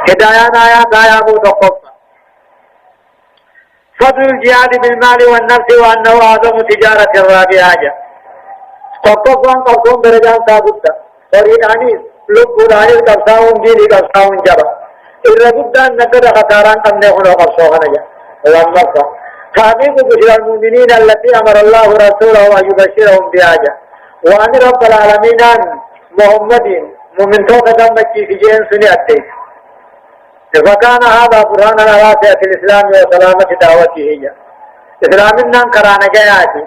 هدايان آيات آيات تقف فضل الجهاد بالمال والنفس وأنه أعظم تجارة الرابعة تقف وان قصون درجان ثابتة فريداني لب داني قصاون جيلي قصاون جبا إلا بد أن نقر خطاران أن يكون قصوها نجا والنفس تحقيق بشرى المؤمنين التي أمر الله رسوله أن يبشرهم بآجة وأن رب العالمين محمد مؤمن توقع مكي في جهن سنة فكان هذا برهان على راسية الإسلام وسلامة دعوته هي إسلامنا كرانا جياتي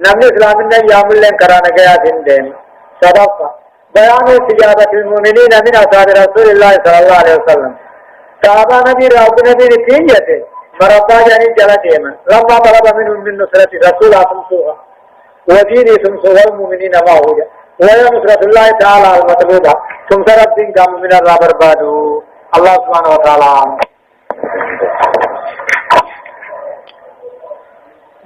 نمن إسلامنا يعمل لن كرانا جياتي دين صدق بيان استجابة المؤمنين من أصحاب رسول الله صلى الله عليه وسلم صحابة نبي رب نبي نتيجة مرضى جاني جلا ديما لما طلب منهم من نصرة رسول سمسوها وديني سمسوها المؤمنين ما هو ويا نصرة الله تعالى المطلوبة سمسرة دين قام من الرابر بادو الله سبحانه وتعالى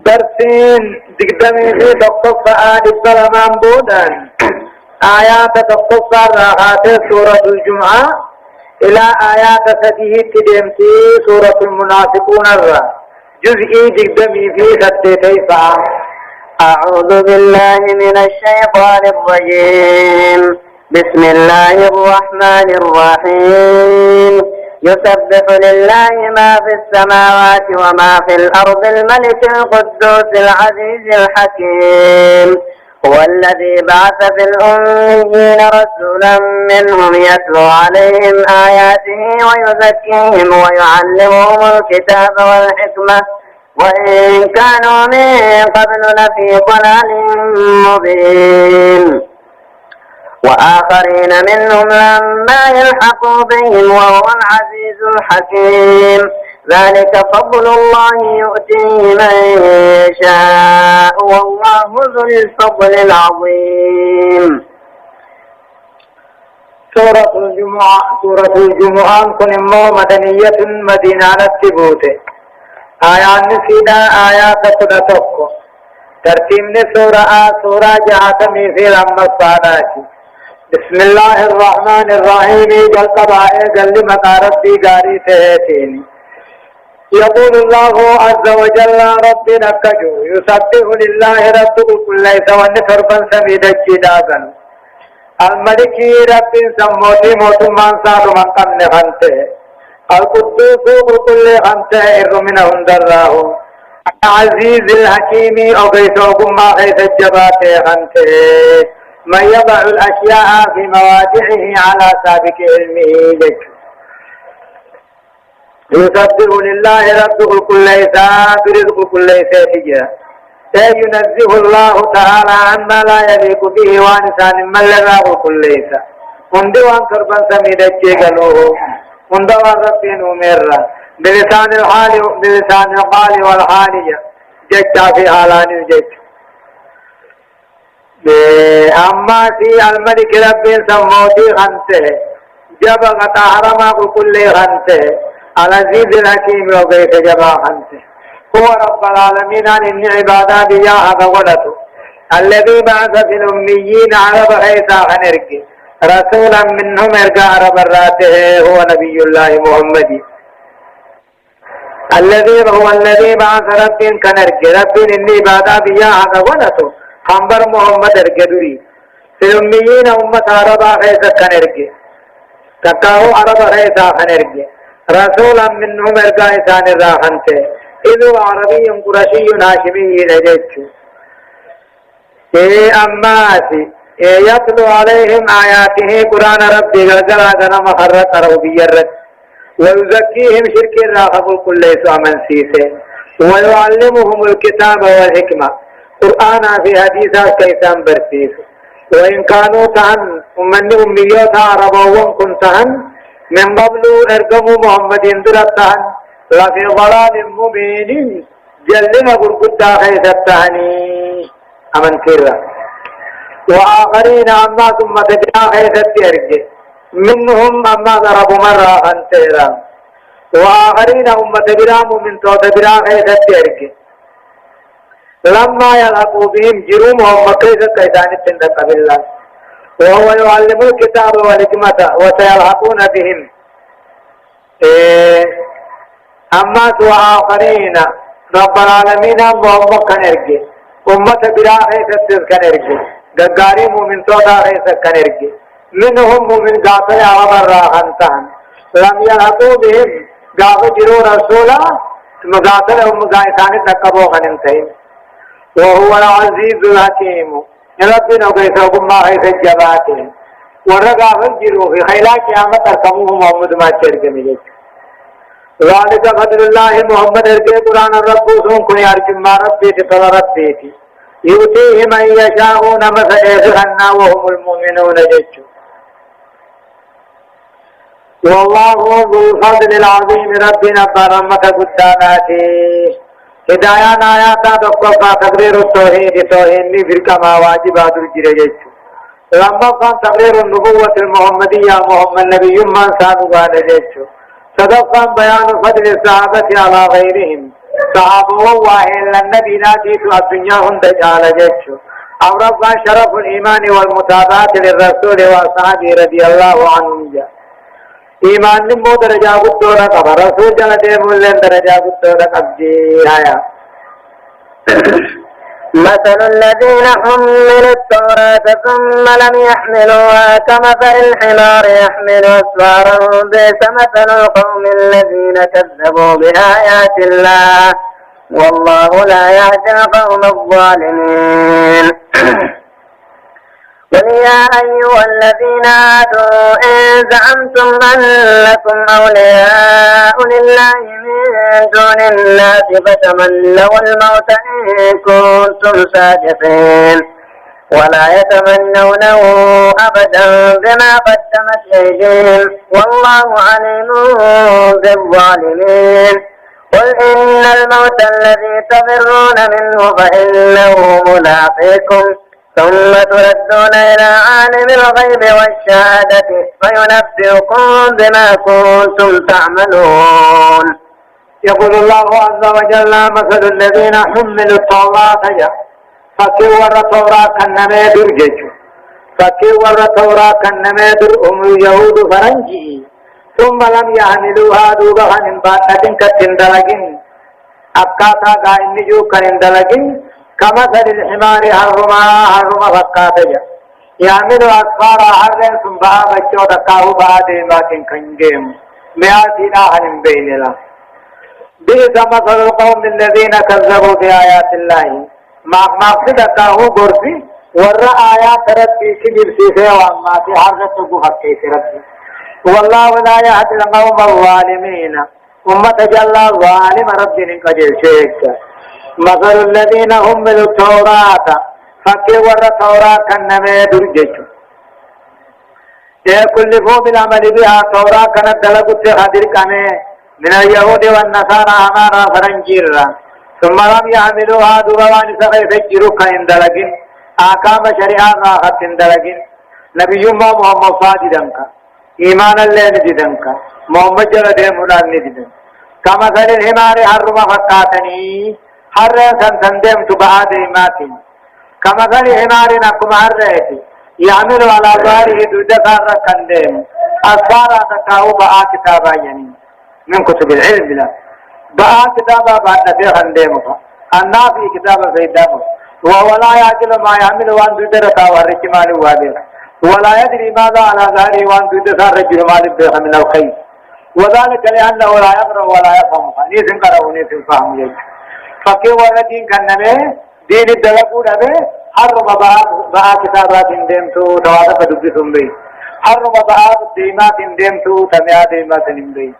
درسين دقدمي في دقق فآل الظلمان بودان آيات دقق راحات سورة الجمعة إلى آيات سديه تدمتي سورة المنافقون جزئي دقدمي في ستتي أعوذ بالله من الشيطان الرجيم بسم الله الرحمن الرحيم يسبح لله ما في السماوات وما في الأرض الملك القدوس العزيز الحكيم هو الذي بعث في الأميين رسولا منهم يتلو عليهم آياته ويزكيهم ويعلمهم الكتاب والحكمة وإن كانوا من قبل لفي ضلال مبين وآخرين منهم لما يلحقوا بهم وهو العزيز الحكيم ذلك فضل الله يؤتيه من يشاء والله ذو الفضل العظيم. سورة الجمعة كن مدنية مدينة التبوت آيات نسينا آيات تدتوك ترتيب سورة جاءتني في الأمة بسم الله الرحمن الرحيم جل قبائل جل مقارب قاري تهتين يقول الله عز وجل ربنا كجو يسبح لله رب كل ليس ونفربا سميد الجدابا الملك رب سموتي موت من صار من قبل خنته القدوس كل خنته إر من هندراه العزيز الحكيم أغيثوكم ما غيث الجبات خنته من يضع الأشياء في مواضعه على سابق علمه لك يسبح لله رب كل ذات رزق كل سيئة ينزه الله تعالى عما لا يليق به وانسان من لغاه كل ذات وندوان كربان سميد الجيغلوه وندوان ربين أميرا بلسان القال والحالية ججا في حالان الجج أما في الملك رب سموتي خنته جبغ تحرما كل خنته العزيز الحكيم وكيف جبا خنته هو رب العالمين عن العبادات يا هذا ولده الذي بعث في الأميين عرب عيسى خنرك رسولا منهم ارجع عرب الراته هو نبي الله محمد الذي بعث رب كنرك رب إني عبادات يا هذا ولده خمبر محمد ارجدوري في الأميين أمة عرب عيسى خنرك تكاو عرب عيسى خنرك رسولا منهم ارجع عيسى نراخنته إذو عربي قرشي هاشمي لجيت أماتي يتلو عليهم آياته قرآن ربي غلقنا مخرط عربي الرد ويزكيهم شرك الراخب كل يسوع من سيسه ويعلمهم الكتاب والحكمة قرآن في حديثة كيسان برسيس وإن كانوا تهن ومن أميوت عربوهم كنتهن من قبل ارقموا محمد اندرتهن لفي ضلال مبين جلنا قرقدا خيث التهني أمن كرة وآخرين أما ثم تجنا خيث التهرج منهم أما ضربوا مرة أنتيرا وآخرين أمة برام من توت برام خيث التهرج لما يلحقوا بهم جروم هم كيف كيسان التندق بالله وهو يعلم الكتاب والحكمة وسيلحقون بهم أما سوى آخرين رب العالمين محمد كان يرجي أمة بلا خيث كان يرجي دقاري مؤمن تودا خيث كان يرجي منهم مؤمن قاتل عرب الراحنتان لم يلحقوا بهم قافوا جروا رسولا مقاتل هم قائتان تقبوا خنمتين وهو العزيز الحكيم ربنا قيسوكم ما خيث الجباتين ورقا فجروا في خيلا قيامة اركموه محمد ما تشرك مجيك ذلك فضل الله محمد ارقى قرآن الرب سنكن يرجم ما ربي تطل ربيتي يؤتيه من يشاءون مثلا وهم المؤمنون جيش والله ذو الفضل العظيم ربنا برمك قداماتي هدايان آياتا دقفا تقرير التوحيد توحيد فرقة ما واجبات الجريج لما كان تقرير النبوة المحمدية محمد نبي من سابقا نجيج صدقا بيان فضل الصحابة على غيرهم صحابه واهل النبي ناتيت الدنيا هند جعل جيج أو ربا شرف الإيمان والمتابعة للرسول وأصحابه رضي الله عنهم جاء ایمان نمو درجہ گتورا قبر رسول جل دیمولن درجہ گتورا قبجی آیا مثل الذين حملوا التوراة ثم لم يحملوها كمثل الحمار يحمل أسفارا بئس مثل القوم الذين كذبوا بآيات الله والله لا يهدي القوم الظالمين قل يا أيها الذين هادوا إن زعمتم أنكم أولياء لله من دون الناس فتمنوا الموت إن كنتم صادقين ولا يتمنونه أبدا بما قدمت أيديهم والله عليم بالظالمين قل إن الموت الذي تفرون منه فإنه ملاقيكم ثم تردون إلى عالم الغيب والشهادة فينبئكم بما كنتم تعملون يقول الله عز وجل مثل الذين حملوا التوراة فكي ور التوراة كنما درجج فكي ور التوراة كنما هم اليهود فرنجي ثم لم يحملوها دوبها من باتة كتندلقين أبقاتا قائن نجو كنندلقين كمثل الحمار حرما فكاتجا يعمل أسفار حرن ثم بها بچو دقاه بها ديمات كنجيم مئاتي آهن بين الله بئس مثل القوم الذين كذبوا بآيات الله ما مقصد دقاه برسي ورى آيات ربي كبير سيسي وأما في حرن تقو حقيت ربي والله لا يهدي القوم الظالمين أمة جل ظالم ربي نقجل شيك مثل الذين حملوا التوراة فكي ور التوراة كنما درجج يكلفوا بالعمل بها التوراة كانت دلقت حدر كانه من اليهود والنصارى أمارا فرنجيرا ثم لم يعملوها دوبوان سغي فجروا كان دلقين آقام شريعة راحت دلقين نبي محمد صادقا إيمان الله نجدنك محمد جل ديمنا نجدن كما مثل الحمار حرم فقاتني حر سندم تبعاد إيماتين كما مثل حمار نكم حرتي يعمل على ظهره دودة كندم أسفارا تكاو بآ كتابا يعني من كتب العلم لا بآ كتابا بعد نبي خندمك النافي كتابا فيدامه وهو لا يعجل ما يعمل وان دودة تاوى الرجمال وادر ولا يدري ماذا على ظهره وان دودة الرجل مالك بها من الخير وذلك لأنه لا يقرأ ولا يفهم نيسن قرأ ونيسن فهم يجب فكي ولدين كنمه دين الدلقو نمه حرم بآ كتابات ديمتو تواتف دبسن بي حرم بآ ديمات ديمتو تميا ديمات نمبي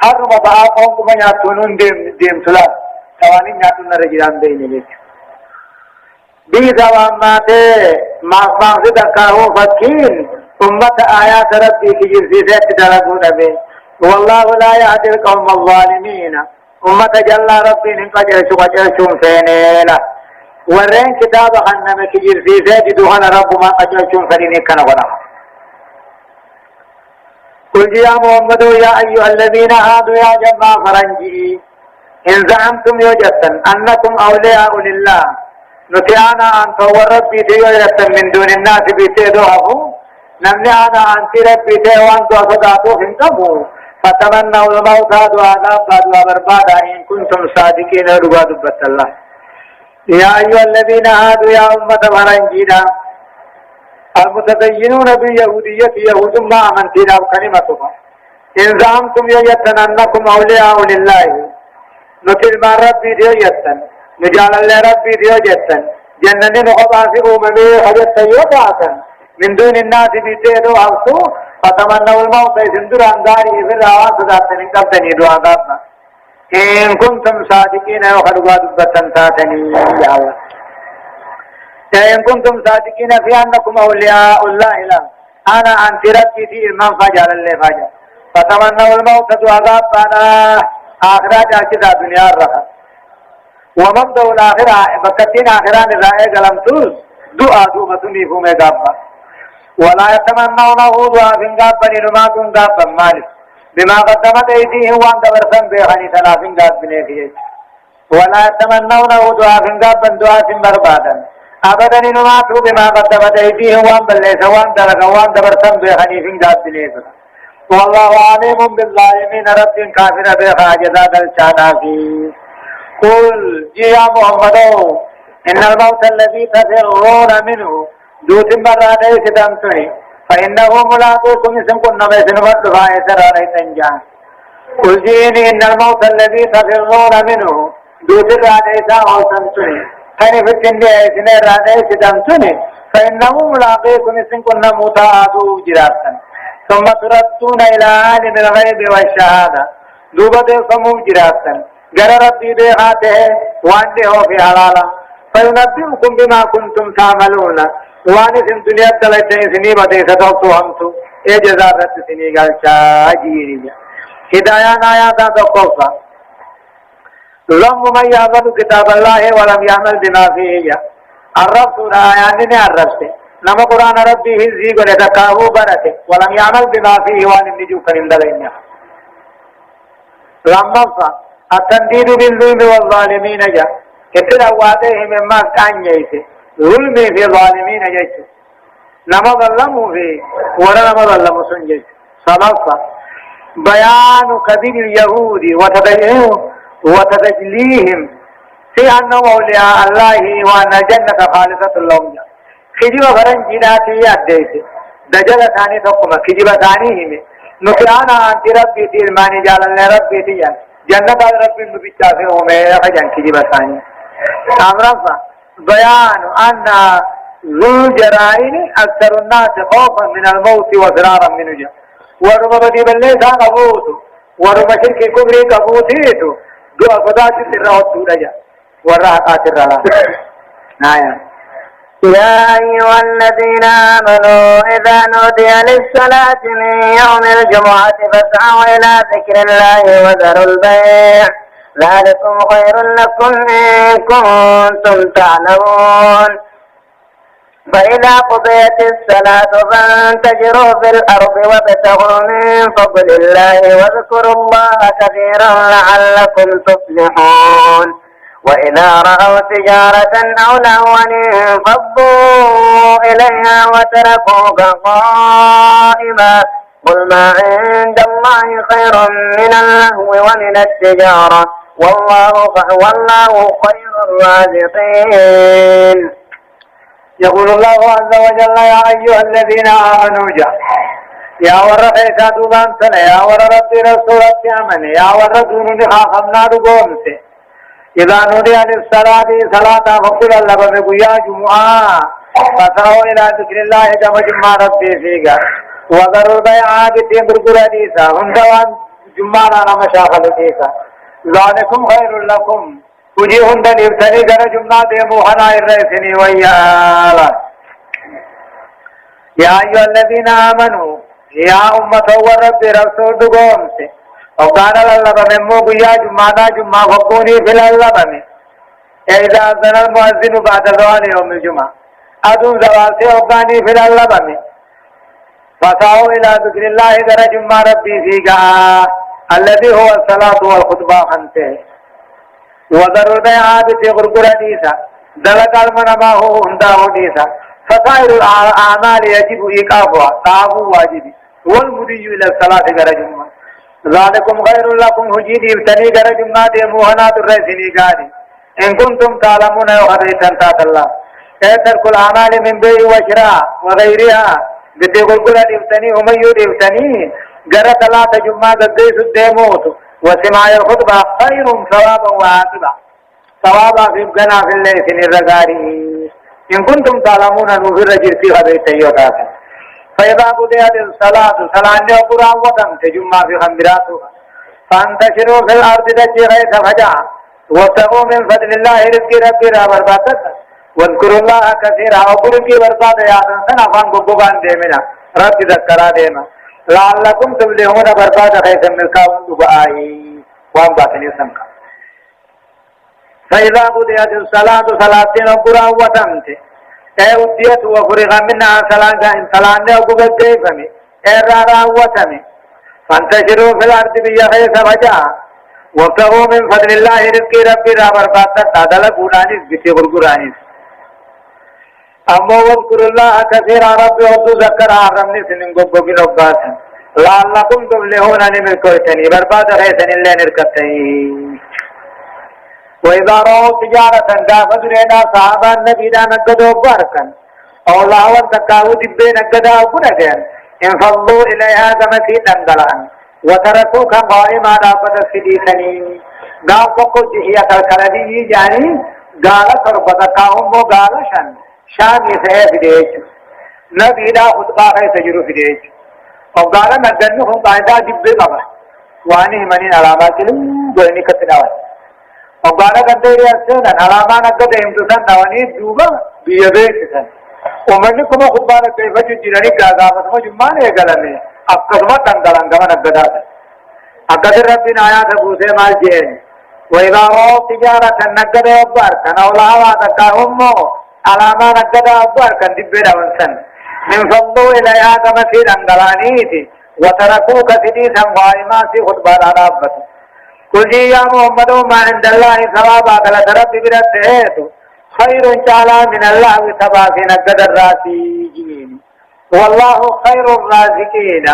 حرم بآ قوم كما ياتونون ديمتو لا توانين ياتون رجلان بين لك بيزا واماته مقصد كاهو فكين أمة آيات ربي في جزيزات دلقو نمه والله لا يهدي القوم الظالمين أمة جل ربي نقجر شوم فينيلا ورين كتاب خنم كجر في زيد دوهن رب ما قجر شوم فينيلا كنغنا قل يا محمد يا أيها الذين هادوا يا جماعة فرنجي إن زعمتم يوجدتن أنكم أولياء لله نتعانا أن تور ربي تيوجدتن من دون الناس بيتيدوه نمني أنا أنت ربي تيوان تو أصداتو خنقبو فتمنوا الموت دعاء بربادا إن كنتم صادقين روا دبت الله يا أيها الذين هادوا يا أمة فرنجينا المتدينون باليهودية يهود ما أمنتنا وكلمتها إن زعمتم يجتن أنكم أولياء لله نتل ما ربي ديو جتن نجعل الله ربي ديو جتن جنن نقضاسئوا مبيه حجت يقعتا من دون الناس بيتيدو عبسو فتمنوا الموت يسندر عن داري في الرعوان صداتني قبتني دعاقاتنا إن كنتم صادقين وخلقوا دبتا تاتني يا الله إن كنتم صادقين في أنكم أولياء الله إله أنا أنت ربي في إمام فجر الله فجر فتمنوا الموت دعاقاتنا آخرة جاكدا دنيا الرخا ومبدأ الآخرة بكتين آخران الرائع قلمتوز دعا دومتني فومي قابا ولا يتمنونه دعا فنقابا لنما كن قابا مالك بما قدمت أيديهم وان دورسن بيخاني ثلاثين قابا نيخيش ولا يتمنونه دعا فنقابا دعا بربادا أبدا لنما تو بما قدمت أيديهم وان بليس وان دلق وان دورسن بيخاني فنقابا نيخيش والله عليم بالظالمين رب كافر بخاجزات الشانافي قل يا محمد إن الموت الذي تفرون منه دوت مرات ستمتني فإنه ملاقوكم اسم كنا بسن ودفع يسر تنجان قل جيني إن الموت الذي تفرون منه دوت مرات ستمتني فإن في التنجي سنة رات ستمتني فإنه ملاقوكم اسم كنا متعادو جراتا ثم تردون إلى عالم الغيب والشهادة دوبة فمو جراتا غير ربي بيغاته وانده في حلالا فينبئكم بما كنتم تعملون وانس الدنيا تلتين سني بدي ستوتو همتو اجزار رت سني قال شاجيري هدايان آياتا تقوفا لم من يعمل كتاب الله ولم يعمل بما فيه الرب سورة آيان الرب نما قرآن ربي هزي قل تكاهو برته ولم يعمل بما فيه وان النجو كرم دلين لما التنديد بالظلم والظالمين جاء كتل أواتيه مما كان ييسي ظلم في الظالمين جيسي نما ظلموا فيه ورنما ظلموا سنجيسي صلصة بيان كذب اليهود وتدجليهم في أنهم أولياء الله وأن الجنة خالصة لهم خجب فرن جناتي يأديسي دجل ثاني تقوم خجب ثاني هم نكرانا أنت ربي تيرماني جال الله ربي تيان جنة ربي نبيتا في أمي خجان خجب ثاني أمرفا بيان أن ذو الجرائن أكثر الناس خوفا من الموت وفرارا منه جا ورما بدي بالليسان أبوتو ورما شرك كبري كبوتيتو دو أفضات الرهد دولجا ورهقات الرهد نايا يا أيها الذين آمنوا إذا نودي للصلاة من يوم الجمعة فاسعوا إلى ذكر الله وذروا البيع ذلكم خير لكم إن كنتم تعلمون فإذا قضيت الصلاة فانتشروا في الأرض وابتغوا من فضل الله واذكروا الله كثيرا لعلكم تفلحون وإذا رأوا تجارة أو لهوا انفضوا إليها وتركوك قائما قل ما عند الله خير من اللهو ومن التجارة والله خير الرازقين. يقول الله عز وجل يا أيها الذين آمنوا جاء يا ورقة دوبان سنة يا ورقة رسولة أمن يا ورقة نخاخمنا دقومسي إذا نودي عن الصلاة صلاة فقل الله بمقيا جمعة فسعوا إلى ذكر الله كما جمع ربي فيك وذروا البيع بتين برقر حديثا هندوان جمعة أنا مشاخل فيك ذلكم خير لكم تجي هندن ابتني جر جمعة ديمو حنا الرئيسني ويالا يا أيها الذين آمنوا يا أمة ورب رسول دقومسي وقال الله بممو قيا جمعة فقوني في الله بمي إذا أذن المؤذن بعد زوال يوم الجمعة أدون زوالتي وقاني في الله بمي فسعوا إلى ذكر الله در جمعة ربي فيك الذي هو الصلاة والخطبة خنته وذروا البيع في غرغر ديسا دلق المنما هو هنده ديسا فسائر الأعمال يجب إيقافها تعب واجب والمدي إلى الصلاة در جمعة ذلكم خير لكم هجيدي ابتني غير جمعة موهنات الرسيني قادي إن كنتم تعلمون وحريتا تات الله ترك الأعمال من بيع وشراء وغيرها بتقول كل ابتني وميود ابتني غير ثلاثة جمعة قديس الديموت وسماع الخطبة خير ثوابا وعاقبة ثوابا في الجنة في الليل الرغاري إن كنتم تعلمون نوفر جرسي غبيت يوكاتا فإذا قضيت الصلاة صلاة القرآن وتم تجمع في خمراتها فانتشروا في الأرض تجري فجعا وابتغوا من فضل الله رزق ربي بربادت واذكروا الله كثيرا وقلوا برباد يا سنة فانقبوغان ديمنا رب ذكرا ديما لعلكم تبلغون برباد خيث ملكاهم دبائي وان باطني سمكا فإذا قضيت الصلاة صلاة القرآن وتمت أوديت وفرغ منها صلاة صلاة وقبل كيفمي إرارا وتمي فانتشروا في الأرض بيخيث فجاء وابتغوا من فضل الله رزق ربي رابر باتت تادل قرانيس بتغر قرانيس أما واذكروا الله كثيرا ربي وضو ذكر آرمني سنين قبقين أباسا لعلكم تبلغون نملكوتني برباد خيثني اللي نركبتني وإذا رأوا تجارة دافت رينا صحابا النبي دا نقدوا باركا أو لاوان تكاو دبي نقدا وكنجان انفضوا إليها كمسي دنگلان وتركوك قائما دافت السديثني قال فقل جهية الكردي جاني قال فربتكاهم وقال شامي سيف ديج نبي دا خطبا خيس جرو في ديج وقال نقدنهم قائدا دبي بابا واني منين علامات لهم دويني كتناوات وقال قدر يسنا علامة قد يمتدن دواني دوبا بيديكسن ومنكم خطبان كيف تجرني قاغا فتما جمان يقلني أقسمة تنقلن كما نقدات أقدر ربنا آيات بوسي مال جين وإذا رأوا تجارة نقد أبار كان أولاها تكاهم علامة نقد أبار كان دبير ونسن من فضلوا إليها كما سيد أنقلانيتي وتركوك سديسا قائمات خطبان على أبته قل يا محمد ما عند الله ثوابا قال رب برته خير تعالى من الله ثوابا نقد الراسي والله خير الرازقين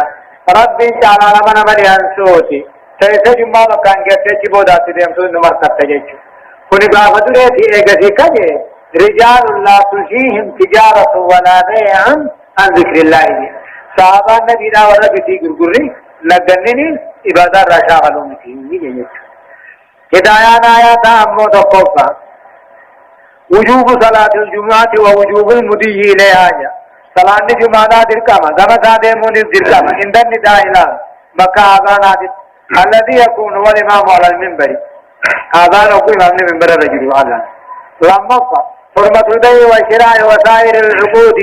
رب تعالى من من ينسوتي سيسجم ما كان جت بودا تدم تو نمر تجج كن غافدرتي اگسي كجه رجال لا تلهيهم تجارة ولا بيع عن ذكر الله صحابة النبي دا ورا بيتي غرغري نگنني عبادت راشا غلوم تي هدايان آيات أمو تقوفا وجوب صلاة الجمعة ووجوب المدي إليها صلاة الجمعة دركما زمن سادة مونس دركما عند النداء إلى مكة آذانات الذي يكون هو الإمام على المنبر آذان أقول إمام المنبر الرجل الله لما حرمة البيع والشراء وسائر العقود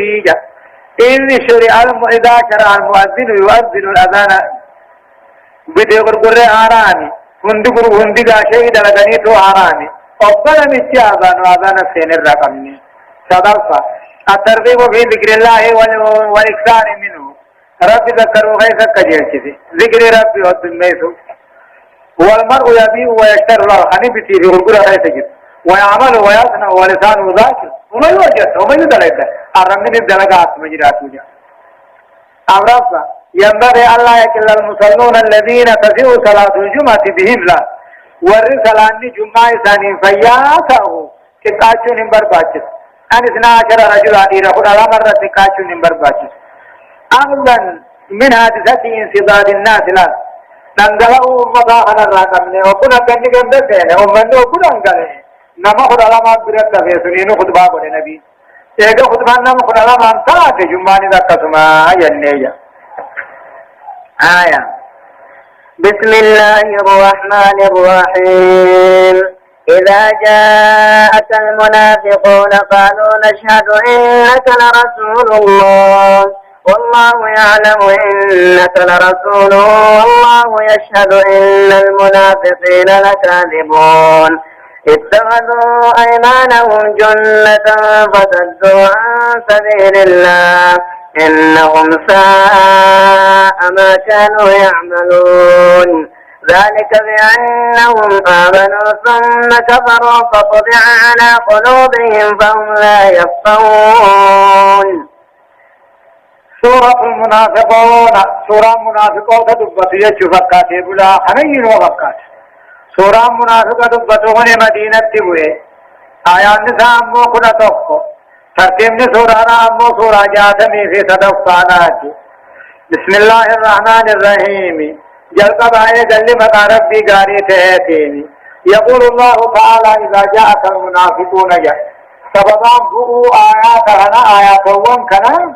إن شرع إذا شرع المؤذن يؤذن الأذان بدغر قرى آرامي هندي غاشي دلغني تو آرامي أقبل متي آذان سين الرقمني صدرفا الترغيب في ذكر الله والإكثار منه رب ذكروا غيث كجيرتي ذكر ربي والدميسو والمرء يبيع ويشتر له خني بتي في غرغر غيث جد ويعمل ويصنع ولسانه ذاكر وما يوجد وما يدلق الرمين الدلقات مجرات وجه أمرفا ينبغي الله يكل المصلون الذين تسيء صلاة الجمعة بهم لا والرسالة جمعة ثاني فياته كتاچو نمبر باچس أن 12 رجل عدير خد على مرة كتاچو نمبر باچس أولا من حادثة انصداد الناس لا ننقلوا مضاحنا الرقم وكنا كني كندسين ومن وكنا ننقله نما خد على ما برد في سنين خد بابو النبي إذا خد بنا خد على ما انتهت جمعة ذاك سما ينيا آية بسم الله الرحمن الرحيم إذا جاءك المنافقون قالوا نشهد إنك لرسول الله والله يعلم إنك لرسوله والله يشهد إن المنافقين لكاذبون اتخذوا أيمانهم جنة فصدوا عن سبيل الله إنهم ساء ما كانوا يعملون ذلك بأنهم آمنوا ثم كفروا فطبع على قلوبهم فهم لا يفقهون سورة المنافقون سورة منافقون دبت يجو فكات بلا حنين وفكات سورة منافقة دبت هنا مدينة تبوي آيات نساء أمو كنا توقف ترتيب سورة أمو سورة جاتمي في صدفانات بسم الله الرحمن الرحيم جلق بآية جل مقا ربي قاري تهتيني يقول الله تعالى إذا جاءك المنافقون جاء سببان بؤوا آيات هنا آيات وان كنا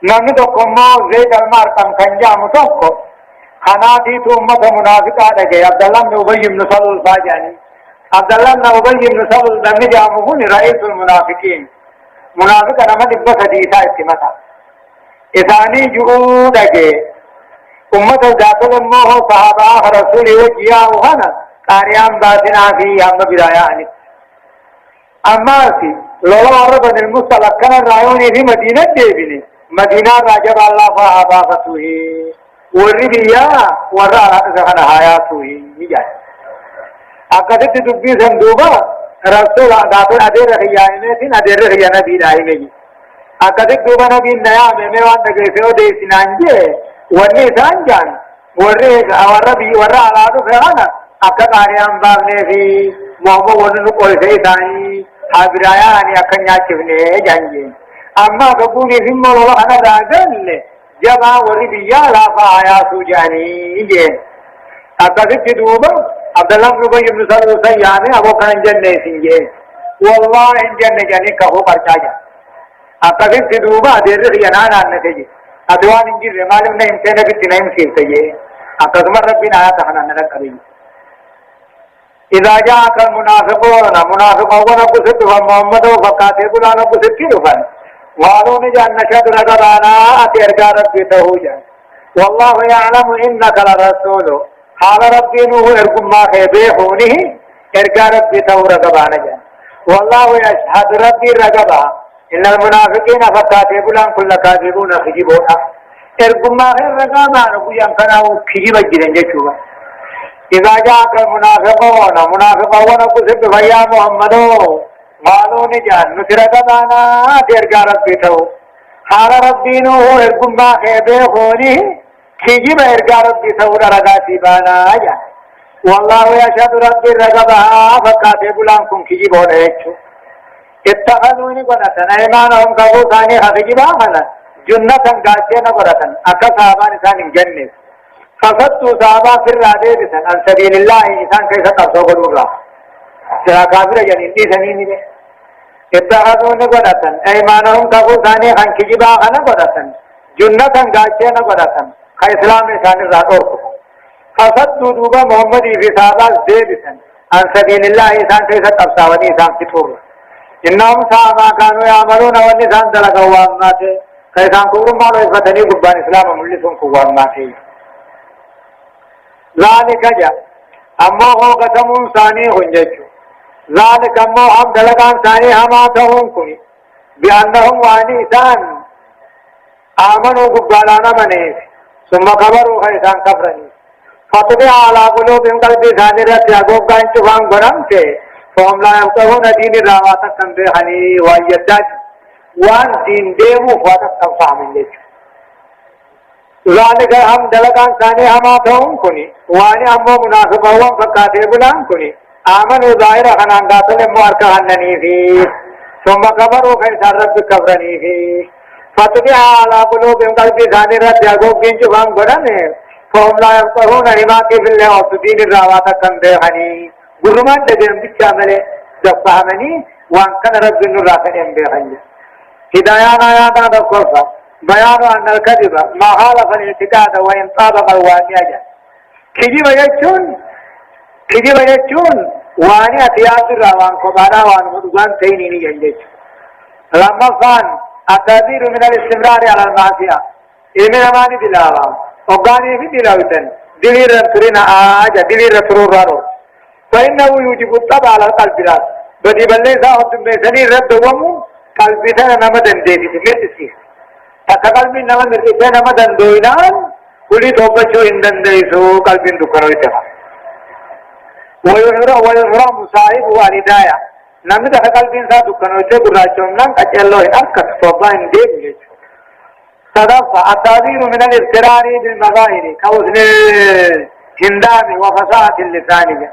نمي دكمو زيد الماركم كان جامو توقو خناتي تو أمة منافقة لكي عبد الله بن أبي بن سلول الفاجاني عبد الله بن أبي بن سلول نمي جامو هوني رئيس المنافقين منافق نمي دبا سديسا اتمتا إثاني جؤو لكي أمة ذات الموه صحابة رسول وجياه هنا قاريان باتنا في أما بداياني أما سي لولا عربا المصطلق كان الرعيوني في مدينة ديبني مدينة راجب الله فأبا فتوه والربيا ورأى سخنا حياته يجاي أكدت تبقي سندوبا رسول داتو أدير خيانين أدير خيانة بيداي مجي أكدت دوبا نبي النيام ميوان نقرسيو دي سنانجي وني سانجان وربي ورأى على فرانا أكد آريان بابني في محمد وننو قول سيداني حبراياني أكنيا چفني جانجي أما قبولي في المولو أنا راجل جبا وربيا لا فايا سوجاني جين أكدت دوبا عبد الله بن أبي بن سلول سيامي أبو كان جنة سنجين والله إن جنة جاني كهو برچاجا أكدت دوبا دير خيانان نتجي أدوان إنجي رمالم نه امتنى بتنائم سيلتجي أكدت ربنا آتحنا نرقبي إذا جاءك المنافقون منافقون قصد فمحمد وفقاته قلان قصد كيلفا وقالوا نجان نشهد رقبانا أتيرك ربي تهوجا والله يعلم إنك لرسول حال ربي نوه إركم ما خيبيحونه إرك ربي تهو رقبانا جا والله يشهد ربي رقبا إن المنافقين فقاته قلان كل كاذبون خجبونا إركم ما خير رقبانا قيام كناو خجب الجنن جشوبا إذا جاءك المنافقون قصد فيا محمد قالوا نجان نسرق بانا ترقى ربي تو حال ربي نوه إرقم ما خيبه خونه خجب إرقى ربي تو رقا سيبانا جان والله يشهد ربي رقبها فقاته قلانكم خجب ونهجو اتخذوني قنطا ايمانهم قبو ثاني خجبا خنا جنة قاتين قرطا أكا صحابان ثاني جنة فصدوا صحابا في الرادة بسن عن سبيل الله إنسان كيف تقصوا قلوبا سرا كافر جنين دي سنين دي اتخذون قدسا ايمانهم كفو ثاني خان كجبا خانا قدسا جنة قاتشين قدسا خا اسلام إنسان الرادة فصدوا دوبا محمد في صحابا دي بسن عن سبيل الله إنسان كيف تقصوا إنسان كتور إنهم صحابا كانوا يعملون والنسان دلقوا وامناته كيسان كورم مالو إفتني قبان إسلام ملسون كوامناته ذلك جاء أما هو قسم ثاني هنجج ذلك أما هم دلقان ثاني هما تهم كني بأنهم وانيسان آمنوا قبالانا منيس ثم كبروا خيسان كفرني فتبع على قلوبهم قلبي ثاني رت يقوب كان شفان برمته فهم لا يفتحون دين الرواتا كنبهني ويدد وان دين ديمو فاتت تنفع من لك ذلك هم دلقان ثاني هما تهم كني واني أمو منافقهم فقاته بلان كني آمنوا ظاهر خنان قاتل موارك هنني فيه ثم كبروا خيسان رب كفرني فيه فتبع على قلوبهم قلبي ثاني رت يقوب كان شفان برمته فهم لا يفتحون حماكي في الله وصدين الرواتا كنبهني قرمان دجن بيشامله دفعمني وان كان رب النرافن بهني هدايان آياتنا دقوفا بيان أن الكذب ما خالف الاعتقاد وإن طابق الواقع كذب يجون واني أتياد الروان كبانا وان مدوان تينيني يجيش لما فان التعبير من الاستمرار على المعصية إيمان ماني دلاوا وقاني في دلاوتن دليل رسولنا آجا دليل رسول رارو فإنه يوجب الطبع على القلب راس بدي بلي ساعد بسني رد ومو قلب سنة نمدن ديدي مرتسي تقلب نمد مرتسي نمدن دوينان كل توبشو اندن ديسو قلب دكرو اتفا ويهرى مصائب والدايا نمد قلب سا دكرو اتفا قراشو منان قجلو انكت صوبا انديب يجو تدفع التعبير من الاضطرار بالمظاهر كوزن الهندام وفصاحة اللسان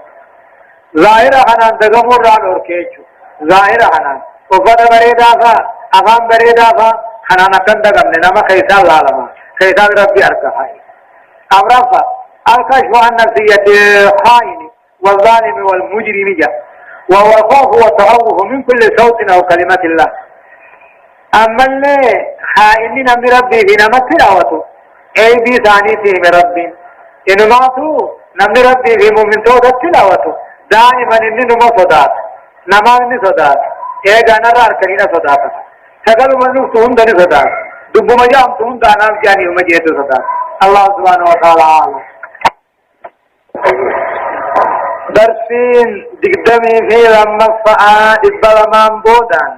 ظاهر حنان دغمور ران اوركيچو ظاهر حنان وفر بريدا فا افام بريدا فا حنان كن دغم نما كيسا لالما كيسا ربي اركحاي امرفا الكشف عن نفسية الخائن والظالم والمجرم جاء وهو الخوف والتخوف من كل صوت او كلمة الله اما اللي خائنين من ربي في نمت تلاوته اي بي ثاني فيه من ربي انما تو نم ربي في مؤمن تو تلاوته دائما اني نما صدات نما اني صدات ايه غانا رار كرينا صدات سقل منو تون دني صدات دب مجام تون دانا جاني مجيت صدات الله سبحانه وتعالى درسين دقدمي في لما الصعاد الظلمان بودان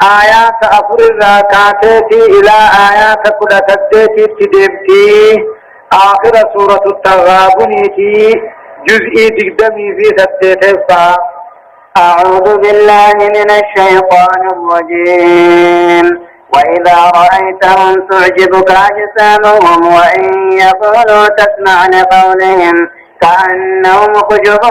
آيات أفر الركعتين إلى آيات كل سدتي تدمتي آخر سورة التغابن جزئي تقدمي في سدتي أعوذ بالله من الشيطان الرجيم وإذا رأيتهم تعجبك أجسامهم وإن يقولوا تسمع لقولهم كأنهم خشب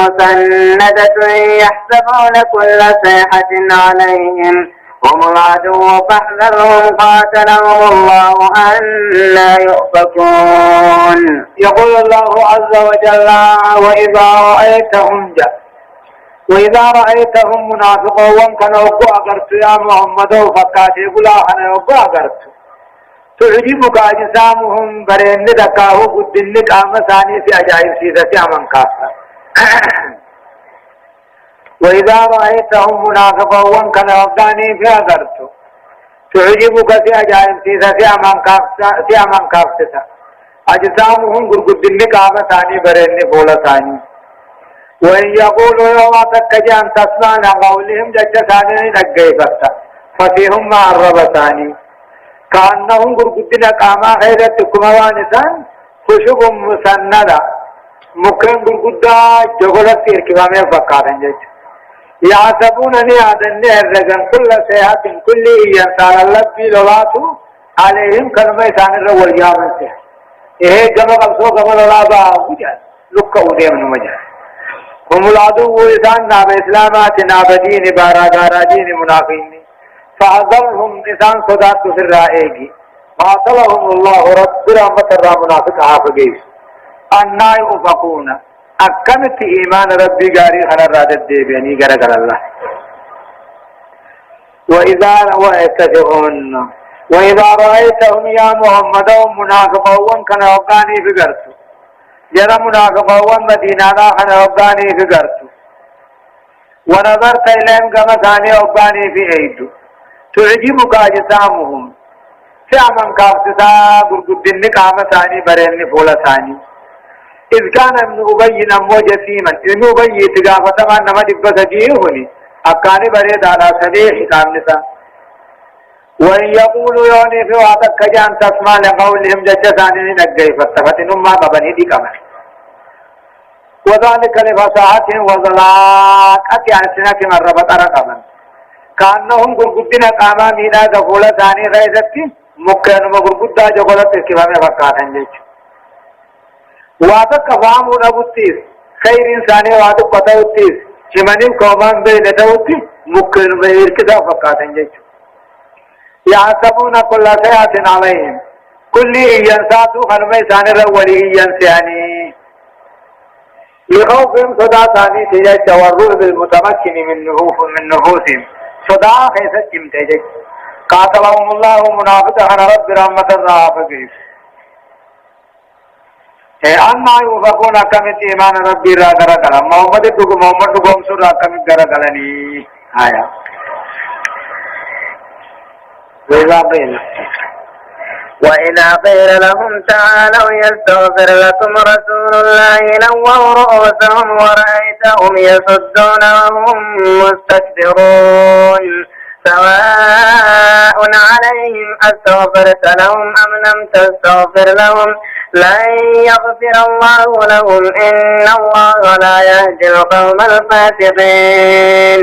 مسندة يحسبون كل صيحة عليهم هم العدو فاحذرهم قاتلهم الله أنا يؤفكون. يقول الله عز وجل وإذا رأيتهم منافقون كانوا أغرت يا محمد فكاتي قلا أنا أغرت تعجبك أجسامهم برين دكاه قدن قام ثاني في أجائب سيدة من كافر وإذا رأيتهم منافقون كانوا أغاني في أغرت تعجبك في أجائب سيدة من كافر أجسامهم قدن قام ثاني برين بولا ثاني وإن يقولوا يوم تكجان تسمع لقولهم جج ثاني نقيفت ففيهم معرب ثاني كأنهم قرقدنا قاما خيرت كموانسان خشب مسندة مكرم قرقدا جغلت اركبامي فقارن جج يعصبونني عدني الرجن كل سيحة كل ينسان الله في لولاتو عليهم كلمة ثاني الرول يامنته إيه جمع قبصو قبل الله باقوجا لقا ودي من مجال هم العدو إذان ناب إسلامات ناب دين بارا دين منافقين فحذرهم إذان صدات في الرائق قاتلهم الله رب رحمة الرا منافق حافظين أنا يؤفقون أكمت إيمان ربي قاري خنا رادت ديبيني قرق الله وإذا رأيتهم يا محمد منافقون كان وقاني بقرسو جرى منافقون مدينة خنا وقاني بقرسو ونظرت إليهم كما ثاني وقاني في عيدو تعجبك أجسامهم سعما كافتتا قرقدن قام ثاني برين فولا ثاني إذ كان ابن أبي نمو جسيما ابن أبي تقافة ما نما دبت جيهني أكاني بريد على سبيح كامنسا وإن يقولوا يوني في وعدك كجان تسمع لقولهم ججساني نقاي فتفتنهم ما قبني دي كمان وذلك لفصاحتهم وظلاقة ألسنة من ربط رقبا كأنهم قرقدنا قاما مينا دفولة ثاني غيثتي مكانوا قرقدا جغلت الكبام فقاتن جيش وعدك فامو نبوتيس خير إنساني وعدك قطعوتيس شمانين قومان بينتوتي مكانوا بيركدا فقاتن جيش يعصبون كل سيئة عليهم كل ينساتوا خلمي ثاني رولي ينسياني لخوفهم صدا ثاني تجاه التورع بالمتمكن من نفوسهم صدا خيسة جمتجك قاتلهم الله منافقا رب رحمة الرافقين أنا يوفقون كمت إيمان ربي را غرقلا محمد دقوم سر كمت غرقلني آية وإذا قيل لهم تعالوا يستغفر لكم رسول الله لووا رؤوسهم ورأيتهم يصدون وهم مستكبرون سواء عليهم أستغفرت لهم أم لم تستغفر لهم لن يغفر الله لهم إن الله لا يهدي القوم الفاسقين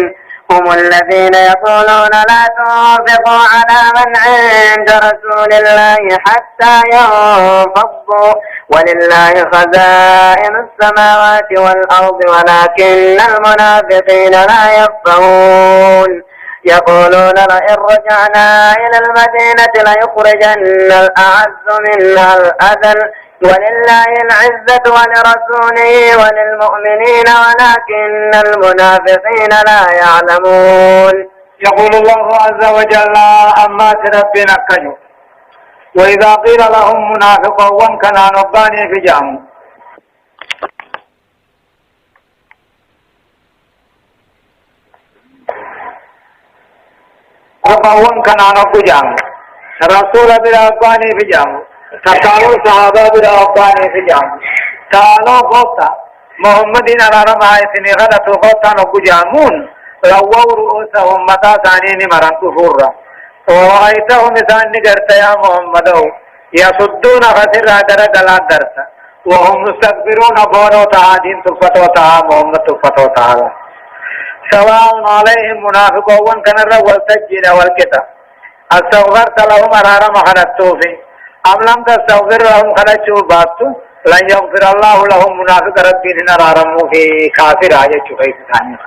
هم الذين يقولون لا تنفقوا على من عند رسول الله حتى ينفضوا ولله خزائن السماوات والأرض ولكن المنافقين لا يفقهون يقولون لئن رجعنا إلى المدينة ليخرجن الأعز منها الأذل ولله العزة ولرسوله وللمؤمنين ولكن المنافقين لا يعلمون. يقول الله عز وجل أما تربنا كجو وإذا قيل لهم منافقون كان نباني في جامو منافقون كان نبو جامو رسول براباني في جامو تقالوا صحابة براباني في جامو قالوا قوتا محمد نرى رمائتني غلطوا قوتا نبو جامون رووا رؤوسهم متى ثانين مرن كفورا ورأيتهم إذن نقرت يا محمد يصدون خسر درجة درسا وهم مستكبرون بورو تعادين تفتو تعا محمد تفتو تعالى سواء عليهم منافقون كان الرول تجين والكتاب استغفرت لهم أرارا مخلطوا في أم لم تستغفر لهم خلطوا باتوا لن يغفر الله لهم منافق ربين أرارا في كافر آية شخيص ثانية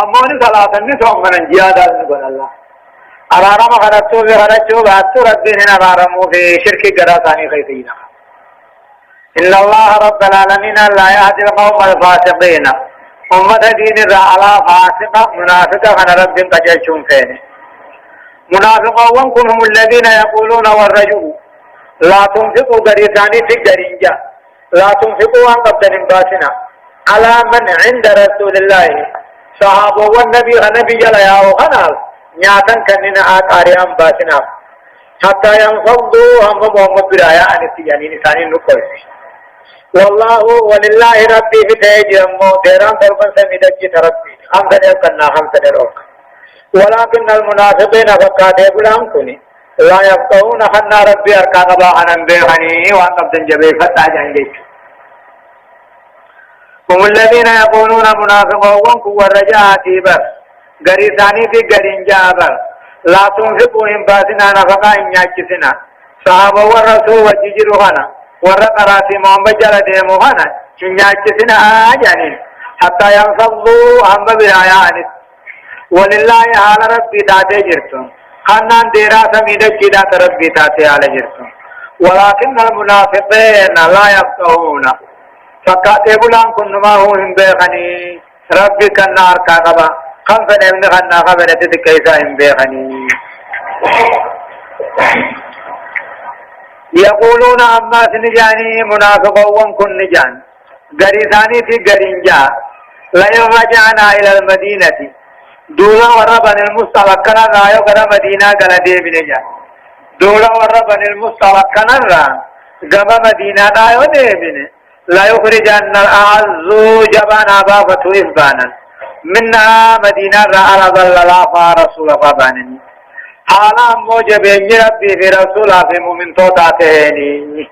أموني صلاة النسوم من انجياد نقول الله أرارا مخلطوا في خلطوا باتوا ربين أرارا في شرك قراتاني خيثين إن الله رب العالمين لا يهدي القوم الفاسقين أمة دين على فاسقة منافقة عن رب قجلتم فيه منافقون هم الذين يقولون والرجل لا تنفقوا غريساني في غرينجا لا تنفقوا عن قبض باسنا على من عند رسول الله صحابه والنبي النبي جل يا وخنال نياتن كننا آتاريان باسنا حتى ينفضوا هم محمد برايا عن السياني نساني نقول والله ولله ربي في تيجم تيران طرفا سميدك تربي هم تدر كنا هم تدر ولكن المنافقين فقاتوا بلهم كني لا يفقهون خنا ربي أركان باعنا بيخني وأن قبضن جبه فتاجن جيش هم الذين يقولون منافقون كو الرجاء تيبر غريساني في غرين جابر لا تنفقوا إن باسنا نفقا إن يجسنا صحابة والرسول وجيجروهنا ورقراتي محمد جل ديموهنا إن يجسنا آجانين حتى ينفضوا هم بآيان ولله على ربي تاتي جرتم خنان ديرا سميدك كدا ربي تاتي على جرتم ولكن المنافقين لا يفقهون فكاتبولان كنما هو هم بيخني ربي كالنار كاقبا خمسة ابن خنا خبرت كيسا هم بيخني يقولون أما سنجاني منافقون كن نجان غريساني في غرينجا لئن رجعنا إلى المدينة دولا وربن المستوكنا رايو غرا مدينة غلا دي بنجا دولا وربن المستوكنا را غما مدينة رايو دي بن لا يخرجن الأعز جبان أبا فتو إفبانا منها مدينة را على ظللا فارسول فبانني حالا موجبين ربي في رسول في مؤمن توتاتيني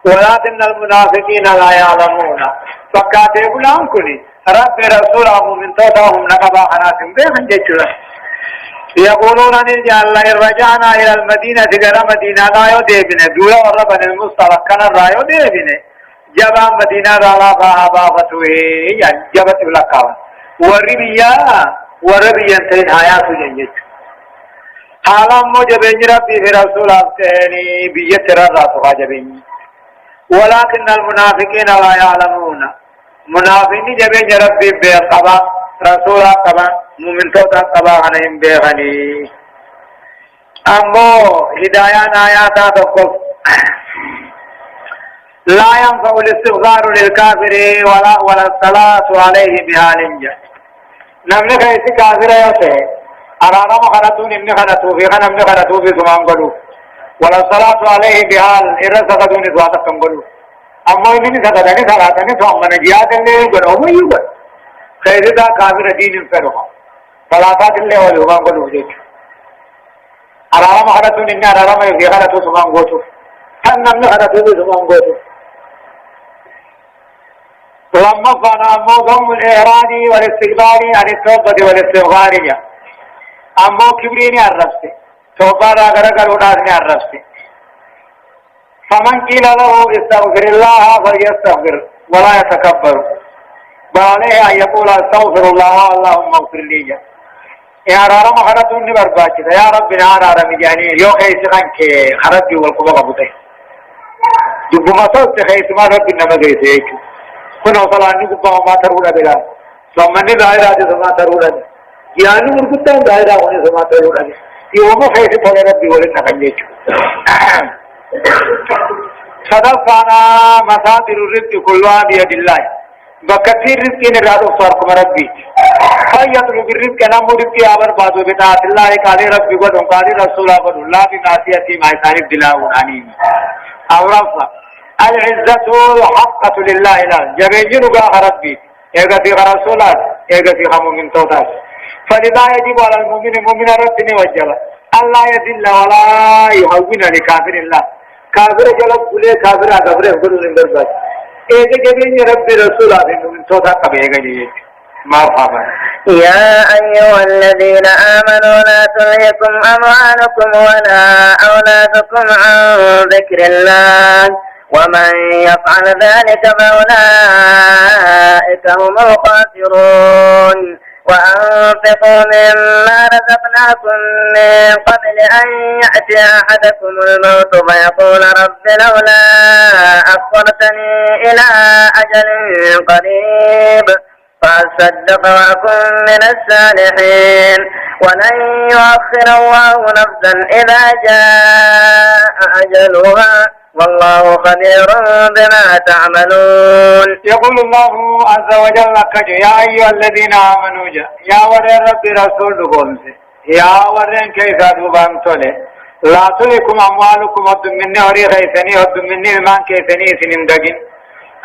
ولكن المنافقين لا يعلمون فكاتب لهم كني رب رسوله من توتهم نقبا حناسم بهم جيشلا يقولون نرجع الله رجعنا إلى المدينة غير مدينة لا يدبن دولا وربن المصطفى كان لا يدبن جبا مدينة رالا فاها فتوه يعني جبت لكاون وربيا تين حياة جنجت حالا موجبين ربي في رسوله تهني بيت رضا جبين ولكن المنافقين لا يعلمون منافقين جبين ربي بقبا رسولا قبا مؤمن توتا قبا عنهم بغني أمو هدايان آياتا تقف لا ينفع الاستغفار للكافر ولا الصلاة عليه بحال نمني كيسي كافر يوسي أرانا مخلطون إمني خلطو في خنمني خلطو في سمان قلو ولا الصلاة عليه بحال إرسقدون إذواتك كم قلو أما إنني سكتني صلاتني فأمنا جياد اللي يقول أمو يقول خير دا كافر دين الفرقا صلاتات اللي ولوما قلو جيش أرانا مخلطون إني أرانا ما يفي خلطو سمان قوتو خنمني خلطو في سمان قوتو لما فانا ضم الإعراض والاستقبال عن التوبة والاستغفار أمو كبريني الرفسي توبة راغرق الوداسني الرفسي فمن قيل له استغفر الله فليستغفر ولا يتكبر وعليه أن يقول استغفر الله اللهم اغفر لي يا رب خرطوني برباكي يا رب نارا رمجاني يو خيس خانك خرطي والقبضة بطي جب ما صوت خيس ما رب إنما قيسيك كنا وصلاني قبضة ما ترولا بلا سومني ظاهرات سما ترولا يعني مرقطان ظاهرات هوني سما ترولا يوم خيس فولي ربي ولنا خنجيك صدقنا مصادر الرزق كلها بيد الله بكثير رزق نرادو صاركم ربي فيطلب الرزق نمو رزق آبر بادو بطاعت الله قال ربي قدم قال رسول الله بناسيتي ما يسانب دلاؤون عنيم أو رفع العزة حقة لله لا جبيجن قاها ربي ايغا في رسولات ايغا في مؤمن توتاس فلذا يجب على المؤمن ربي وجل الله يذل ولا يهون لكافر الله كافر جلب بلے كافر اغبر اغبر لندر بس ايجا جبين ربي رسول آدم من توتا قبيغا جيجا ما فهمت يا أيها الذين آمنوا لا تلهكم أموالكم ولا أولادكم عن ذكر الله ومن يفعل ذلك فأولئك هم الخاسرون وأنفقوا مما رزقناكم من قبل أن يأتي أحدكم الموت فيقول رب لولا أخرتني إلى أجل قريب فأصدق وأكن من الصالحين ولن يؤخر الله نفسا إذا جاء أجلها والله خبير بما تعملون. يقول الله عز وجل يا أيها الذين آمنوا يا ورين ربي رسول قومسي يا ورين كيف أدوبان تولي لا تلكم أموالكم ودم مني وري غيثني ودم مني المان كيثني سنين دقين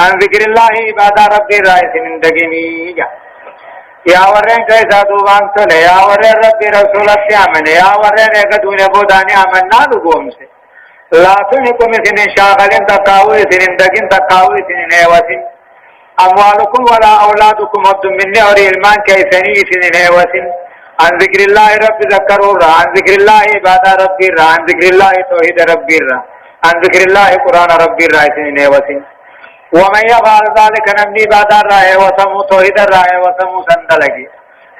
عن ذكر الله عبادة ربي رأي سنين دقيني يا ورين كيف أدوبان تولي يا ورين ربي رسول السيامن يا ورين اقدون بوداني آمنا لقومسي لا تلكم سنين شاغلين تقاوي سنين دقين تقاوي سنين هيوسين أموالكم ولا أولادكم ودم مني وري المان كيثني سنين هيوسين عن ذكر الله رب ذكروا عن ذكر الله عبادة ربي عن ذكر الله توحيد ربي عن ذكر الله قرآن ربي سنين هيوسين ومن يفعل ذلك نمني بعد الرأي وسمو توحيد الرأي وسمو سندلقي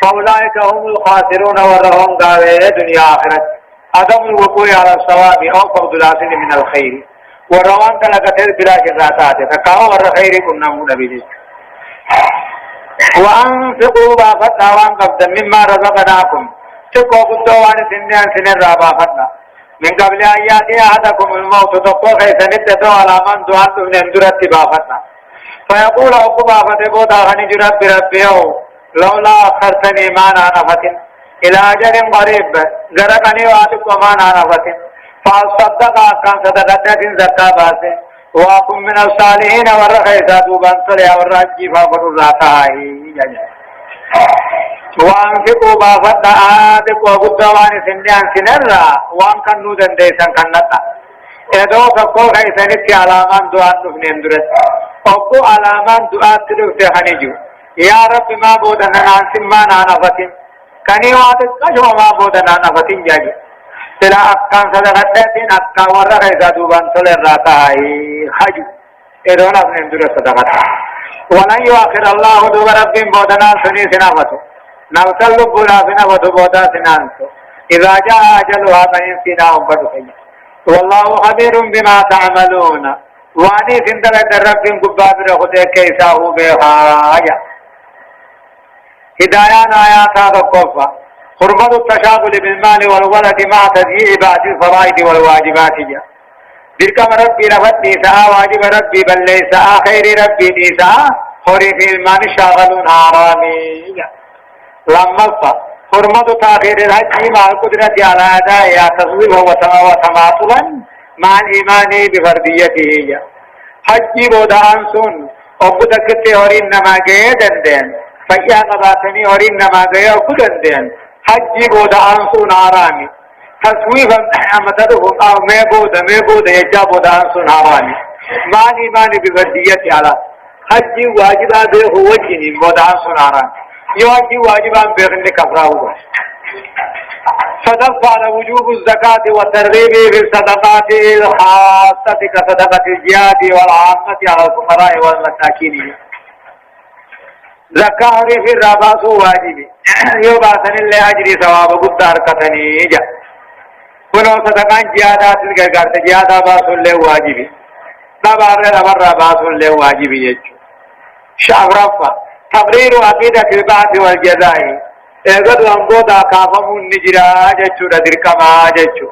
فأولئك هم الخاسرون ورهم قاوة دنيا آخرة عدم الوقوع على الصواب أو فقد الحاصل من الخير وروان تلقتل بلا شراتات تقاو والخير كنا نبيل وأنفقوا بافتنا وانقبضا مما رزقناكم تقوى قدوان سنين سنين رابافتنا من قبل أن يأتي أحدكم الموت تقوى خيسا نتتو على من دعانت من اندرت بافتنا فيقول أقوى فتبوتا خنج ربي لولا أخرتني مانا نفت إلى أجل قريب غرقني واتك ومانا نفت فأصدق أكام صدقتنا زكاة باسي وأكون من الصالحين والرخيصة دوبان صليا والرجي فأفر الراتاهي وأنفقوا بافتنا آدك وقدوان سنجان سنرى وأن كنو دنديسا كنتا إدو فقو خيسانيتي علامان دعان نفنين درس فقو علامان دعان تدوك خنجو يا رب ما بودنا نانسم ما نانفتين كني واتك كشو ما بودنا نانفتين جاجي سلا أكام صدقتين أكام ورخيصة دوبان صليا الراتاهي خجو إدونا فنين درس صدقتها ولن يؤخر الله دوب رب بودنا سني سنافته نوصل بولا سنافته بودا سنانسو إذا جاء أجلها فإن سناهم بدخيا والله خبير بما تعملون واني سندلت رب قباب رخده كيساه بخايا هدايان آيات هذا القفة حرمة التشاغل بالمال والولد مع تضييع بعض الفرائض والواجبات بركم ربي رفتي ساء واجب ربي بل ليس خير ربي نساء خوري في المال شاغلون حرامي لما حرمة تاخير الحج مع القدرة على أداء تصويبه وتماطلا مع الإيمان بفرديته حج بودان سن أبدا كتي هورين نما جيدن دين فيا قباتني هورين نما جيو كدن دين حج بودان سن حرامي تصويبا أمتدهم أو ميبود يجاب بودان سن حرامي مع الإيمان بفرديته على حجي واجبا به وجهني مودا سنارا يواجي واجبا بغن كفراه صدق على وجوب الزكاة والترغيب في الصدقات الخاصة كصدقة الجهاد والعامة على الفقراء والمساكين زكاة في الرباس واجب يباسن الله أجري ثواب قدار كتني جا ولو صدقان جهادات الغرغرت جهادا باس الله واجب دبار رباس الله واجب يجو شعرفا تقرير عقيدة البعث والجزاء اگر لمبو دا کافمون نجرا جچو درکما جچو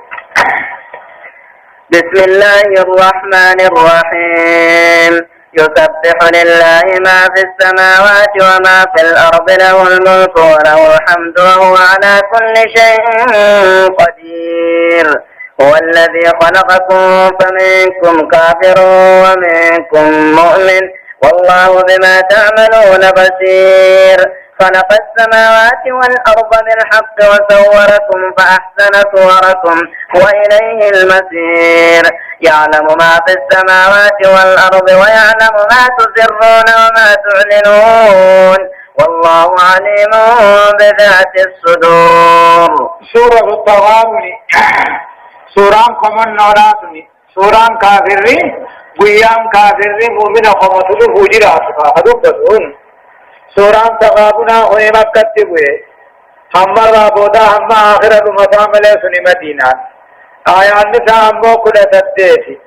بسم الله الرحمن الرحيم يسبح لله ما في السماوات وما في الأرض له الملك وله الحمد وهو على كل شيء قدير هو الذي خلقكم فمنكم كافر ومنكم مؤمن والله بما تعملون بصير خلق السماوات والأرض بالحق وصوركم فأحسن صوركم وإليه المصير يعلم ما في السماوات والأرض ويعلم ما تسرون وما تعلنون والله عليم بذات الصدور سورة التغابن سورة كمن نوراتني سورة كافرين قيام كافرين مؤمن قمتل فوجرات فهدوبتون سورة تغابنا هوي مكة تبوي هم رابودا هم آخرة مفامل سني مدينة آيان نساء أمو كل تدتي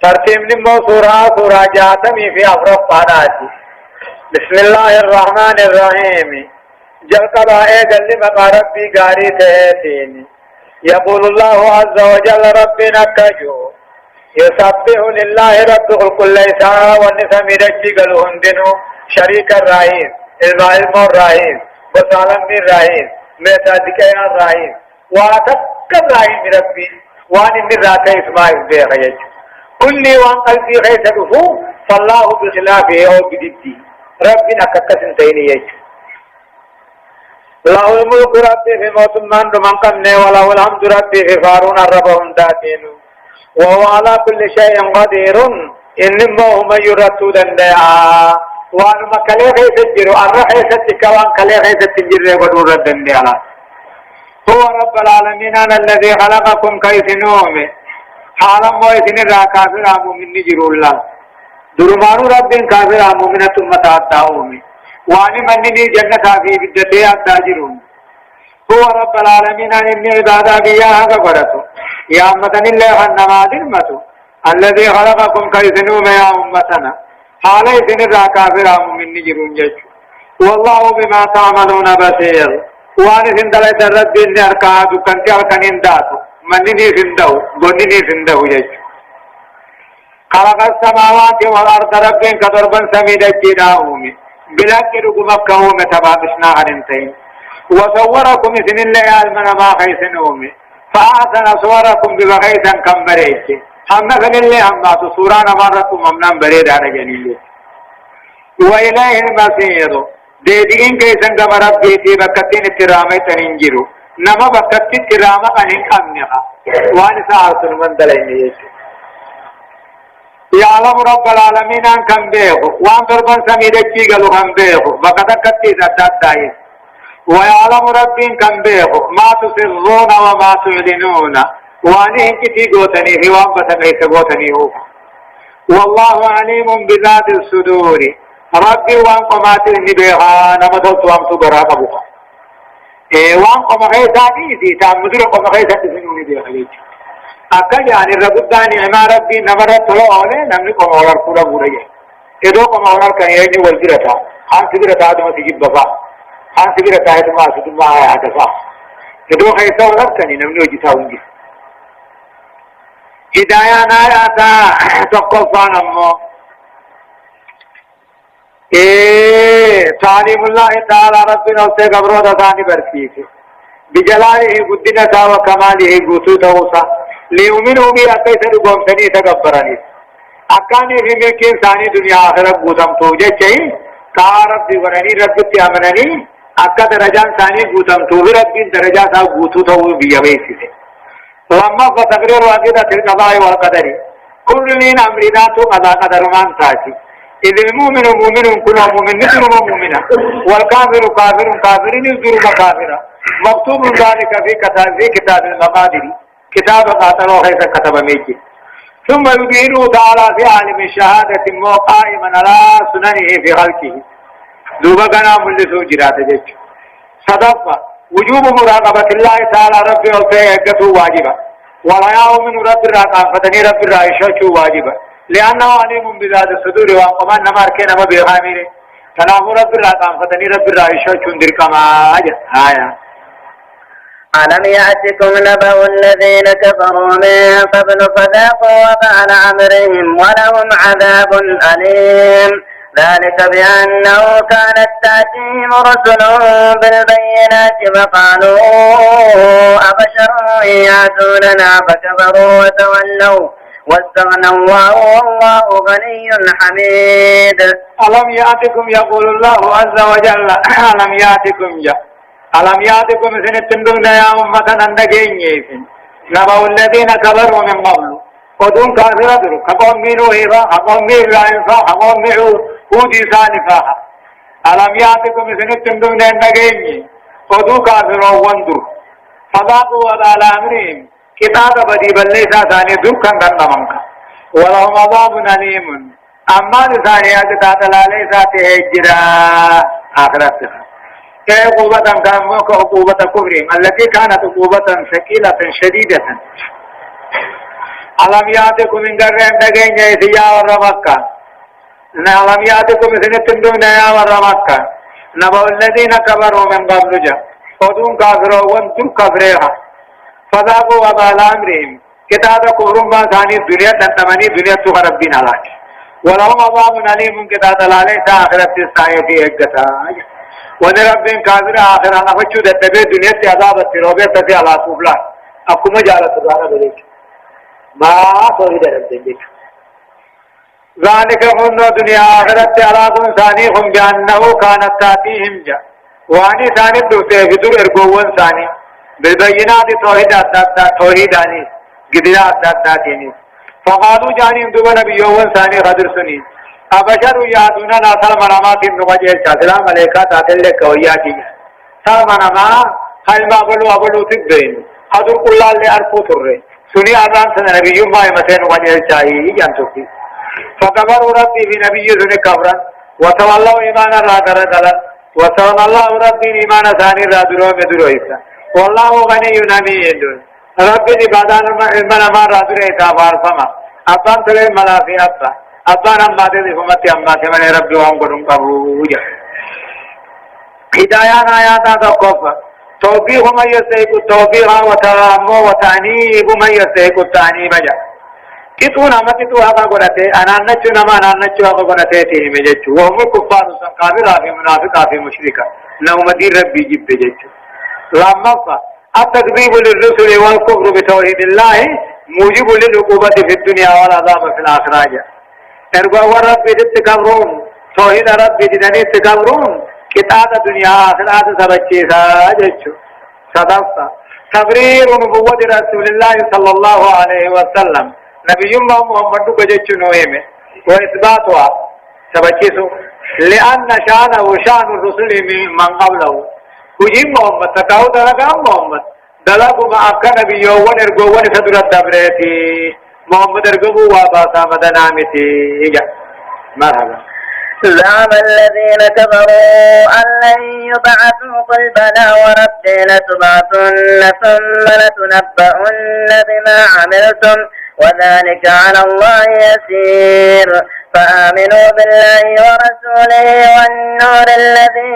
ترتيب نمو سورة جاتمي في أفرق قاناتي بسم الله الرحمن الرحيم جل قبائي قل لما ربي قاري تهتيني يقول الله عز وجل ربنا كجو يسبح لله رب كل إساء والنساء مرجي قلوا هندنو شريك الرئيس المعلم الرئيس وسالم الرئيس ميتادكي الرئيس واتك الرئيس ربي وان من راته اسماعيل بيغيج كل وان قلبي غيث رفو فالله بخلافه او بددي ربنا ككسنتين يج له الملك ربي في موت من رمان قمني وله الحمد ربي في فارون الربهم داتين وهو على كل شيء قدير إنما هم يرتو دندعا وان مكالي غيث الجرو الرح يستك وان كالي غيث الجرو ودور الدندعا هو رب العالمين أنا الذي خلقكم كيف نومي حالا مويسن را كافر آمو من نجرو الله درمانو رب كافر آمو من ثم تعداؤمي واني منني جنة في بدتي أداجرون هو رب العالمين أن إني عبادا بياها كبرتو يا أمتن الله أنما ذلمتو الذي خلقكم كيف نومي يا أمتنا حالي سنرى كافر من نجرون جج والله بما تعملون بصير وان سندلت الرب إن أركادو كنت أركنين داتو منني سندو بنني سندو جج خلق السماوات والأرض رب كتربا سميد الجداؤمي بلاك رقمك كوم تبابشنا هرنتين وصوركم سن الله علمنا ما خيسنومي فأحسن صوركم ببغيثا كم بريتي هم نفن اللي هم باتو سوران امارتو ممنان بريد على جنيل وإليه المصير ديدين كيسن كما ربيتي بكتين اترامي تننجرو نما بكتين اترامي قنين قمنها وانسا عرصن من دلين يعلم رب العالمين أن كم بيخو وان تربان سميدك قالوا هم بيخو بكتا كتين اتداد دايس ويعلم ربي كم بيخو ما تسرون وما تعلنون وانه كتي قوتني في وانبتا كيس قوتني هو والله عليم بذات الصدور ربي وانقمات النبيها نمدلت وانتو براك بها وانقم غيثا ديسي تعمدر قم غيثا تسنون نبيها ليك أكل يعني الربطاني عما ربي نمرت طلو أولي نمني قم أولار كولا بوريا إدو قم أولار كان يجي والجرتا خان سبيرتا دم تجيب بفا خان سبيرتا هدما سدما آيا دفا إدو خيثا ولر كان نمني وجيسا ونجي هدايا ناياتا تقفان أمو تعليم الله تعالى ربنا وسيقبرو دثاني بركيك بجلاله قدنة وكماله قوتوته وصا ليؤمنوا بي أكيسر قومتني تقبرني أكاني في ملكين ثاني دنيا آخرة قوتم توجه چهي كارب دیورنی رب تیامننی أكا درجان ثاني قوتم توجه رب درجات قوتوته بيويسي لما فتقرير واجدة القضاء والقدر كل من أمرنا تو قضاء قدر من تاتي إذ المؤمن مؤمن كل مؤمن مثل مؤمنا والكافر كافر كافر يزور كافرا مكتوب ذلك في كتاب المقادير كتاب قاتلوا حيث كتب ميجي ثم يبينه تعالى في عالم الشهادة قائما على سننه في خلقه دوبا كنا ملسو جرات جيش صدق وجوب مراقبة الله تعالى ربي وفيه واجبا ولا يؤمن رب الرقام فتني رب الرائشة واجبا لأنه عليم بذات الصدور وقمان نمار كنا بغامره تنام رب الرقام فتني رب الرائشة چندر كما آية ألم يأتكم نبأ الذين كفروا من قبل فذاقوا وبال أمرهم ولهم عذاب أليم ذلك بأنه كانت تأتيهم رسلهم بالبينات فقالوا أبشر يأتوننا فكفروا وتولوا واستغنى الله والله غني حميد. ألم يأتكم يقول الله عز وجل ألم يأتكم ألم يأتكم سنتندون يا أمة أندقين نبأ الذين كفروا من قبل ودون كافر كقوم مينو هيبا كقوم مير رايفا كقوم ميرو هودي سانفا ألم يأتكم سنتندون أندقين ودون كافر وندر فذاقوا وبال أمرهم كتاب بدي بلّيسا ثاني دكان دنمانك ولهم عذاب أليم أما ثانية كتاب لاليسا تهجرا آخرتها كعقوبة كان عقوبة كفرهم التي كانت عقوبة ثقيلة شديدة ألم يأتكم من قرن دقين يا ور مكة ألم يأتكم سنتندون يا ور مكة نبأ الذين كفروا من قبل جاء ودون كافروا وانتم كفرها فذاقوا وبال أمرهم كتاب كفرهم ما ثاني الدنيا تنتمني دنيا تغربين عليك ولهم عذاب أليم كتاب لاليسا آخرت الساية في إجتا ونرب كافر آخر أنا فشو دتبه دنيا عذاب التروبة تسي على كفلا أكما جالت الله بليك ما توحيد رب ديك ذلك هم دنيا آخرت على ثانيهم بأنه كانت تأتيهم جا واني ثاني دوسي بدر ارقوان ثاني بالبينات توحيد آني قدرة أدتاتيني فقالوا جانين دوبا نبيوان ثاني غدر سني أبشر يادونا ناصر منامات ابن مجيل سلام عليكا تاتل لك وياكي سلامنا خيل ما أبلو تقبين حضر كل اللي أرفو تره سني آذان سنة نبيو ما يمتين مجيل شاهي جانتوكي فكبروا ربي في نبي سنة كبرا وتولوا إيمانا را كرقلا وتولى الله ربي إيمانا ثاني را درو مدرو إيسا والله غني حميد ربي عبادان من ما را درو إيسا فارفما أبان تلي ملافي أبان أما دي فمتي أما تمني ربي وانقرن قبوجا هدايان آياتا تقفى توبيخ من يستيق التوبيخ وترامو وتعنيب من يستيق التعنيب جا كتونا ما كتو هذا قرأتي أنا نجو نما أنا نجو هذا قرأتي تيني مججو وهم الكفار سنقابل في منافقا في مشركا نوم دين ربي جب ججو لما التكذيب للرسل والكفر بتوحيد الله موجب للعقوبة في الدنيا والعذاب في الآخرة جا ارجو رب تتكبرون توحيد رب جدني تكبرون كتاب الدنيا آخرة سبچي ساججو صدقت تبرير نبوة رسول الله صلى الله عليه وسلم نبي الله محمد كجچو نويمه وإثباتها سبچيسو لأن شانه شان الرسول من قبله كجي محمد تكاو دلقا محمد دلقوا ما أكا نبي يوون ارقوون صدر الدبريتي محمد ارقبوا واباسا مدنامتي مرحبا زعم الذين كفروا أن لن يبعثوا قل بلى وربي لتبعثن ثم لتنبؤن بما عملتم وذلك على الله يسير فآمنوا بالله ورسوله والنور الذي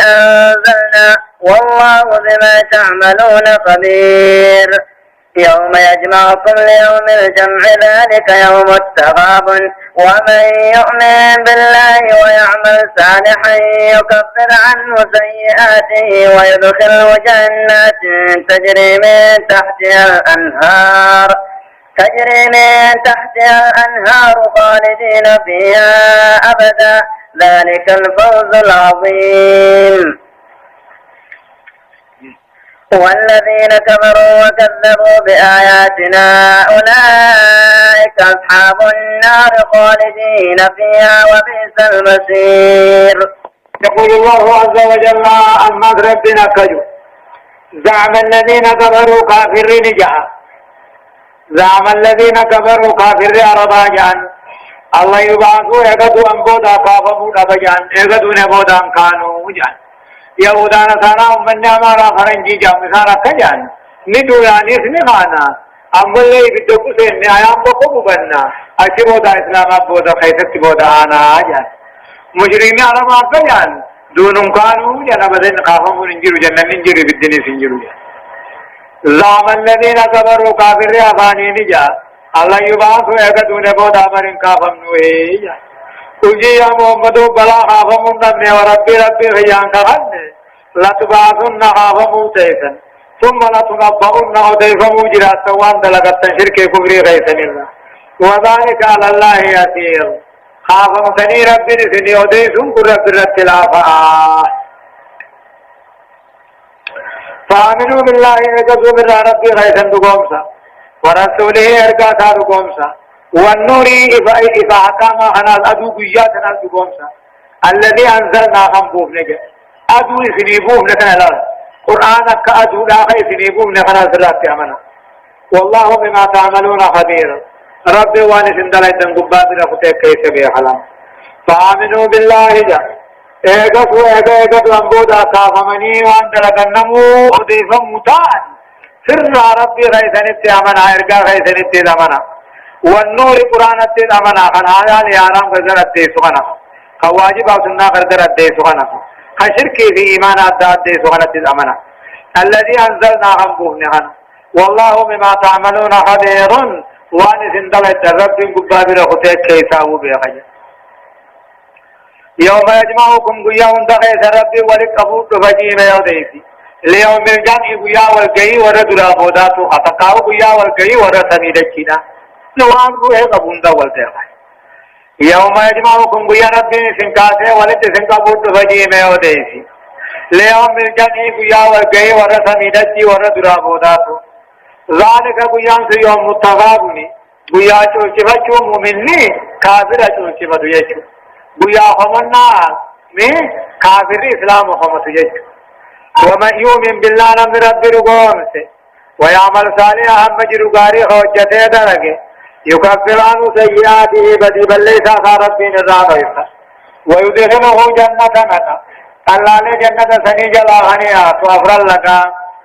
أنزلنا والله بما تعملون خبير يوم يجمعكم ليوم الجمع ذلك يوم التغابن ومن يؤمن بالله ويعمل صالحا يكفر عنه سيئاته ويدخله جنات تجري من تحتها الأنهار خالدين فيها أبدا ذلك الفوز العظيم والذين كفروا وكذبوا بآياتنا أولئك أصحاب النار خالدين فيها وبئس المصير. يقول الله عز وجل عن ربنا كجو زعم الذين كفروا كافرين جاء زعم الذين كفروا كافرين عربا جان الله يبعثوا يقدوا أنبودا كافموا أبجان يقدوا نبودا كانوا جان يهودا نصارى من نعمارا فرنجي جام نصارى كجان ندو يعني اسمي خانا أمبل لي بدكو سيني آيام بكو بنا أشي بودا إسلام بودا خيست بودا آنا جان مشرين عربا كجان دونهم كانوا جانا بدن خافموا ننجروا جنة ننجروا بالدنيا سنجروا جان زعم الذين كفروا كافر أفاني نجا الله يبعثوا يقدون بودا مرن كافمنوا جان تجي يا محمد بلا خافمون نبني وربي ربي خيان كغن لتبعثن خافمون تيسن ثم لتنبؤن وديفمون جرات سوان دلقت شرك كبري غيثن الله وذلك على الله يسير خافمون تني ربي نسني وديسن كر ربي رتلافا فآمنوا بالله يقضوا من ربي غيثن دقومسا ورسوله ارقاتا دقومسا والنور إذا حكام أنا أدو قياتنا الدقومسا الذي أنزلنا خنبوه نجا أدو سنيبوه لكنا لا قرآنك أدو لا غي سنيبوه لكنا سرات أمنا والله بما تعملون خبير رب وانس اندلت دنقبات لفتك كيس بيحلا فآمنوا بالله جا ايقظ وانبودا كافمني وانتلك النمو أضيفا متان سر ربي غيثنت أمنا إرقا غيثنت أمنا والنور قرآن التيد أمنا خان آيان يارام غزر الدي سخنا خواجب أو سنة غزر الدي سخنا خشركي في إيمان أدى الدي سخنا التيد أمنا الذي أنزلنا غنبوه نغن والله بما تعملون خبير وان سندلت الرب قبابر خطيك كيساو بيخجر يوم يجمعكم قياون دخيس ربي ولقبوط فجيم يوديسي ليوم الجمع قيا والقي وردلا بوداتو أتقاو قيا والقي ورسمي لكينا نوان روح قبون دا والتقى يوم يجمعكم قيا ربي سنكاسي ولد سنكبوط فجيم يوديسي ليوم الجمع قيا والقي ورسمي لكي وردلا بوداتو ذلك قيان في يوم متغابني قيا چوشفتو مؤمني كافر چوشفتو يچو قيا خمنا من كافر إسلام خمس يجو ومن يؤمن بالله نمر رب رقومس ويعمل صالحا مجر قاري حجته درجه يكفر عنه سيئاته بدي بل ليس خارب بين الرابطة ويدخله جنة نتا الله جنة سني جلا هنيا توفر لك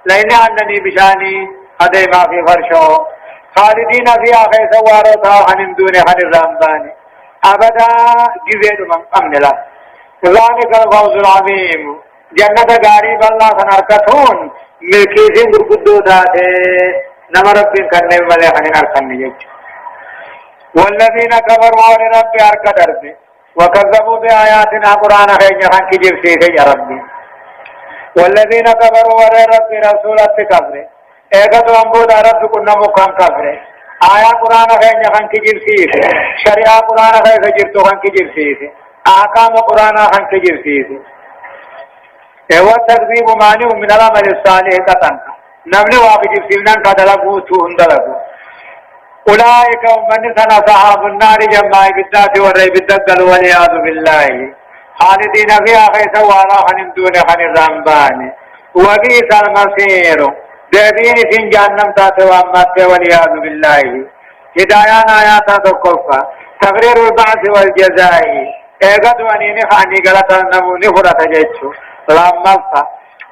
لين أنني بشاني هذا ما في فرشو خالدين فيها خيس وارثها عن دون عن الرمباني أبدا جزيد من أمن له ذلك الفوز العظيم جنة غارب الله سنركتون ملكيزين برقدو ذاته نما رب كنن ملي خنين أركن يج والذين كفروا لرب أركد أرضي وكذبوا بآياتنا قرآن خيج خان كجيب سيسي يا ربي والذين كفروا لرب رسول التكفر ايقظ وانبود رب كنا مقام كفر آية قرآن خيج خان كجيب سيسي شريعة قرآن خيج جرتو خان كجيب سيسي آقام قرآن خان كجيب سيسي هو تكذيب مانع من العمل الصالح كتن نمني واقع سينان كدلغو تو هندلغو أولئك من سنا صحاب النار جماع بالذات والري بالدقل والعياذ بالله خالدين فيها خيس ولا خن دون خن الرمبان وبئس المصير دبين في جهنم تات وامات والعياذ بالله هدايان آيات تكفى تقرير البعث والجزاء ايقظ ونيني خاني غلط النموني فرط جيتشو لما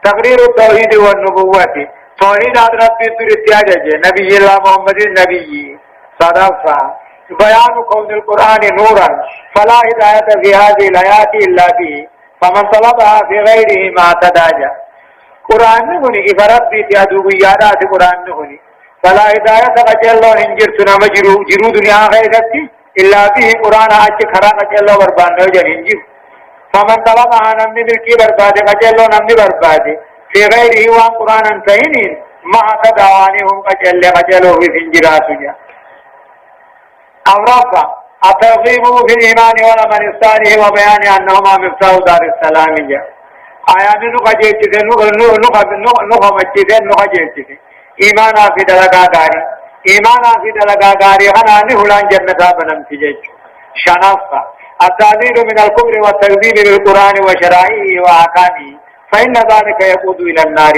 تقرير التوحيد والنبوة توحيد ربي تريد نبي الله محمد النبي صدفة بيان كون القرآن نورا فلا هداية في هذه الآيات إلا به فمن طلبها في غيره ما تداجى قرآن نهني إفراد بيت أدوبيادات قرآن نهني فلا هداية قجلون انجرتنا جرو دنيا غيرتي إلا به قرآن أجل خراق جلو بربان نوجن انجر فمن طلبها نمني ملكي بربادي قجلو نمني بربادي في غيره وان قرآن انتهينين ما تدعوانهم قجلو في سنجراتنا أمرفا الترغيب في الإيمان والعمل الصالح وبيان أنهما مفتاح دار السلام آيان نقجيتك نقمتك نقجيتك إيمانا في دلقا غاري إيمانا في دلقا غاري أنا نهلان جنة بنمتجج شنفة التعذير من الكفر والتكذيب بالقرآن وشرائعه وأحكامه فإن ذلك يقود إلى النار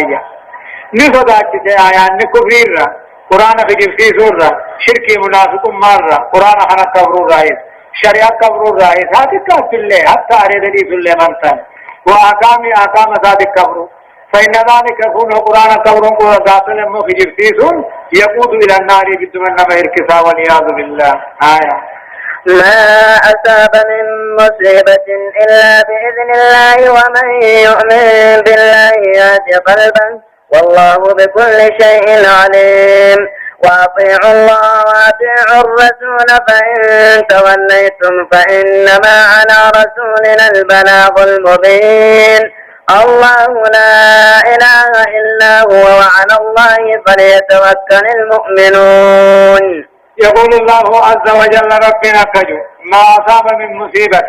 نصدق آيان نكفر قرآن في جبسي سورة شرك منافق مرة قرآن حنا كفر الرئيس شريعة كفر الرئيس هذه كفر الله حتى أريد لي سلة منسان وأحكام ذلك كفر فإن ذلك يكون قرآن كفر وذات لما في جبسي يقود إلى النار بدون إركسا والعياذ بالله آية ما أصاب من مصيبة إلا بإذن الله ومن يؤمن بالله يهد قلبه والله بكل شيء عليم وأطيعوا الله وأطيعوا الرسول فإن توليتم فإنما على رسولنا البلاغ المبين الله لا إله إلا هو وعلى الله فليتوكل المؤمنون يقول الله عز وجل ربنا كجو ما أصاب من مصيبة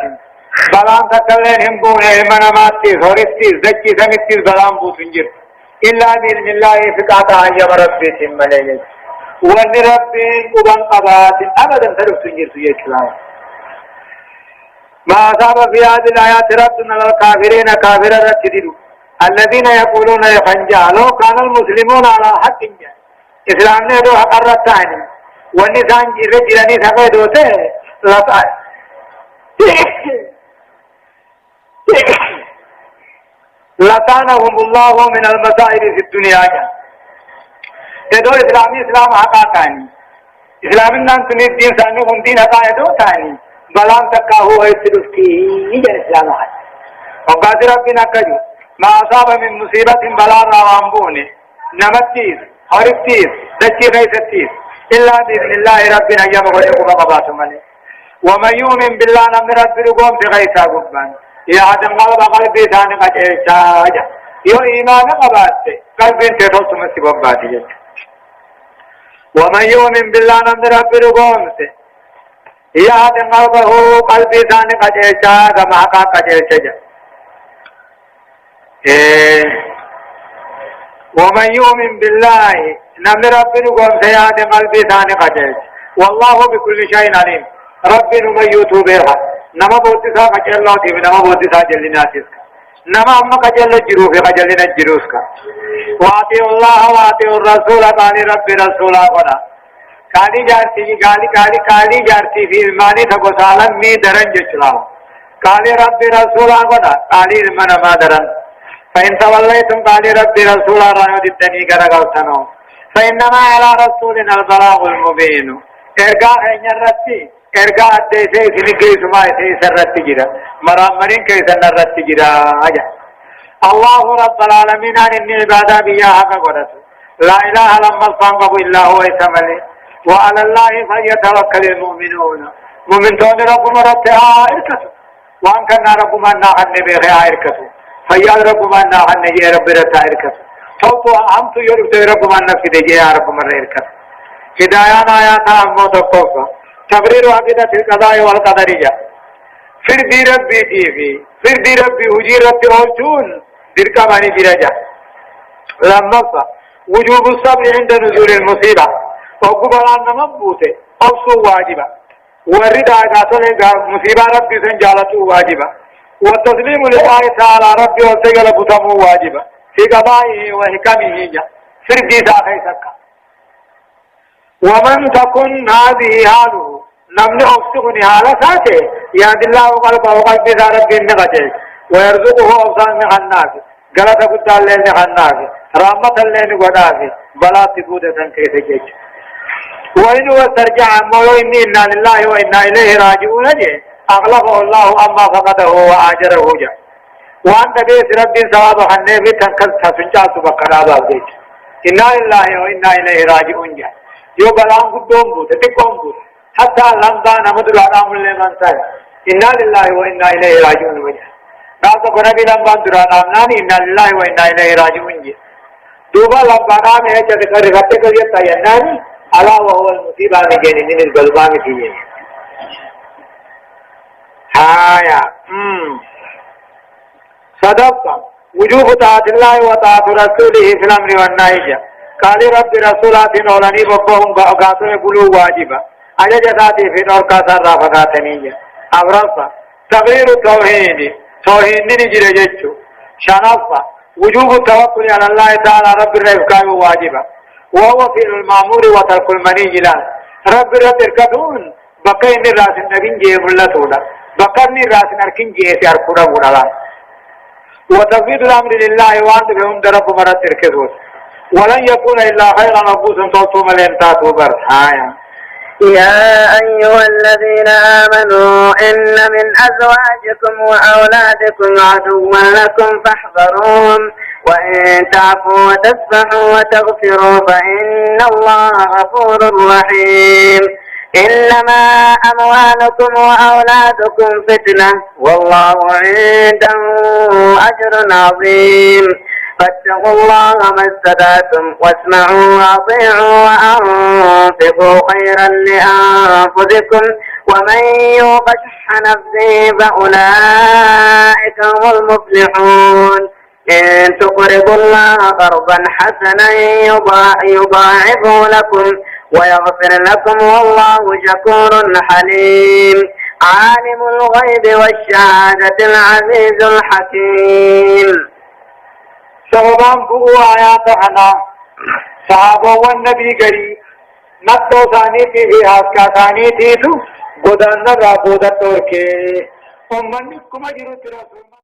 بلان تكلين بونه من ماتي ثورتي زكي سمتي بلان بوتنجر إلا بإذن الله فقاطع يا ربي تمليل وأن ربي قبان قبات أبدا تلف تنجر في الإسلام ما أصاب في هذه الآيات ربنا للكافرين كافرا رتدلوا الذين يقولون يخنجا لو كان المسلمون على حق إسلامنا دو حق الرتاني والنسان رجلاني سميدوته لطانهم الله من المسائل في الدنيا تدو إسلام حقاقاني إسلامنا أنتم الدين سانهم دين حقائدو تاني بلان تكاهو يسلسكي يجن إسلام حق وقاد ربنا كجو ما أصاب من مصيبة بلان روانبوني نمتيز حرفتيز دكي غيثتيز إلا بإذن الله ربنا يبغى يقوم قباته منه ومن يؤمن بالله نمن رب لقوم بغيثا قبان يا عدم قلبي ثاني قد إرشاجا يو إيمان قباته قلب تتوت مسيباباتي ومن يؤمن بالله نمن رب لقوم يا عدم قلبي ثاني قد إرشاجا معقا قد إرشاجا ومن يؤمن بالله نمن رب لقوم سياد قلبي ثاني قد والله بكل شيء عليم رب نمن يوتوبها نما بوتسا مجلو دي نما بوتسا جلناتس نما أما كجل الجروف كجلنا الجروسك واتيوا الله واتيوا الرسول قال رب رسول قنا قالي جارتي في الماني تقو سالم مي درن جچلاو قال رب رسول قنا قال من ما درن فإن توليتم قال رب رسول رايو دتني غرغلتنو فإنما على رسولنا البلاغ المبين ارجاء نرتي ارجاء ديسي سنكي سماي سرتي جرا مرامرين كيس نرتي جرا اجا الله رب العالمين ان عباده بيا حق قدس لا اله الا الله الا هو يتملي وعلى الله فليتوكل المؤمنون مؤمن تون رب مرتها اركتو وان كان رب من النبي غير اركتو فيا رب من النبي رب رتا اركتو تو هم تو يرب رب من نفسي دي يا رب من اركتو هدايان آيات أمو تقوفا تبرير عقيدة القضاء والقدرية फिर भी रब्बी टीवी फिर भी रब्बी हुजी रब्बी औचून दिरका मानी बिराजा लम्बा वजूब सब عند نزول المصيبة وقبلان نمبوته أوصو واجبا ورد آغاتل مصيبة ربي سنجالته واجبا والتسليم لله تعالى ربي وسيقل بطمه واجبا في قضائه وحكمه फिर भी दाखिल सका ومن تكن هذه حاله نمن أفسقني حالة ساته يهد الله قلبه وقلب رب النغجه ويرزقه أوصان الناس غلط قد الله الناس رحمة الله قداس بلا تبودة كيف جيش وإن وترجع مولو إني إنا لله وإنا إليه راجعون جي أغلقه الله أما فقده وآجره جا وأنت بيس رب ثواب حنه تنكس تسنجا سبقنا بالجيش إنا لله وإنا إليه راجعون جا يو بلان قدوم بود تقوم بود حتى لمضى نمد الأرام لمن سال إنا لله وإنا إليه راجعون وجه بعد قربي لمضى الأرام ناني إنا لله وإنا إليه راجعون جه دوبا لمضى نام ہے جب رغبت کریے تیانانی الا وهو المصيبه من جنين القلبان فيه هايا صدق وجوب طاعة الله وطاعة رسوله في الأمر والنهي قال رب رسولات نولاني بقهم قاتل قلوب واجبا أجا جساتي في نور كاسر رافقاتنية أبرصة تغيير التوحيد توحيد نجر جيتشو شنصة وجوب التوكل على الله تعالى رب الرفقاء واجبا وهو في المامور وترك المني لا رب الرفقون بقين الراس النبي جيب الله تولا بقرني الراس نركن جيسي أركونا بولا وتفويض الأمر لله وأنت بهم درب مرات تركزوس ولن يكون إلا خيرا نفوس صوتهم الانتاتوا برحايا يا أيها الذين آمنوا إن من أزواجكم وأولادكم عدوا لكم فاحذروهم وإن تعفوا وتصفحوا وتغفروا فإن الله غفور رحيم إنما أموالكم وأولادكم فتنة والله عنده أجر عظيم فاتقوا الله ما استطعتم واسمعوا وأطيعوا وأنفقوا خيرا لأنفسكم ومن يوق شح نفسه فأولئك هم المفلحون إن تقرضوا الله قرضا حسنا يضاعفه لكم ويغفر لكم والله شكور حليم عالم الغيب والشهادة العزيز الحكيم سببان بقوا آيات حنا صحابة والنبي قري نتو ثانيتي في حاسكا ثانيتي تو قدان نرى بودت توركي أمني كما جروت رسول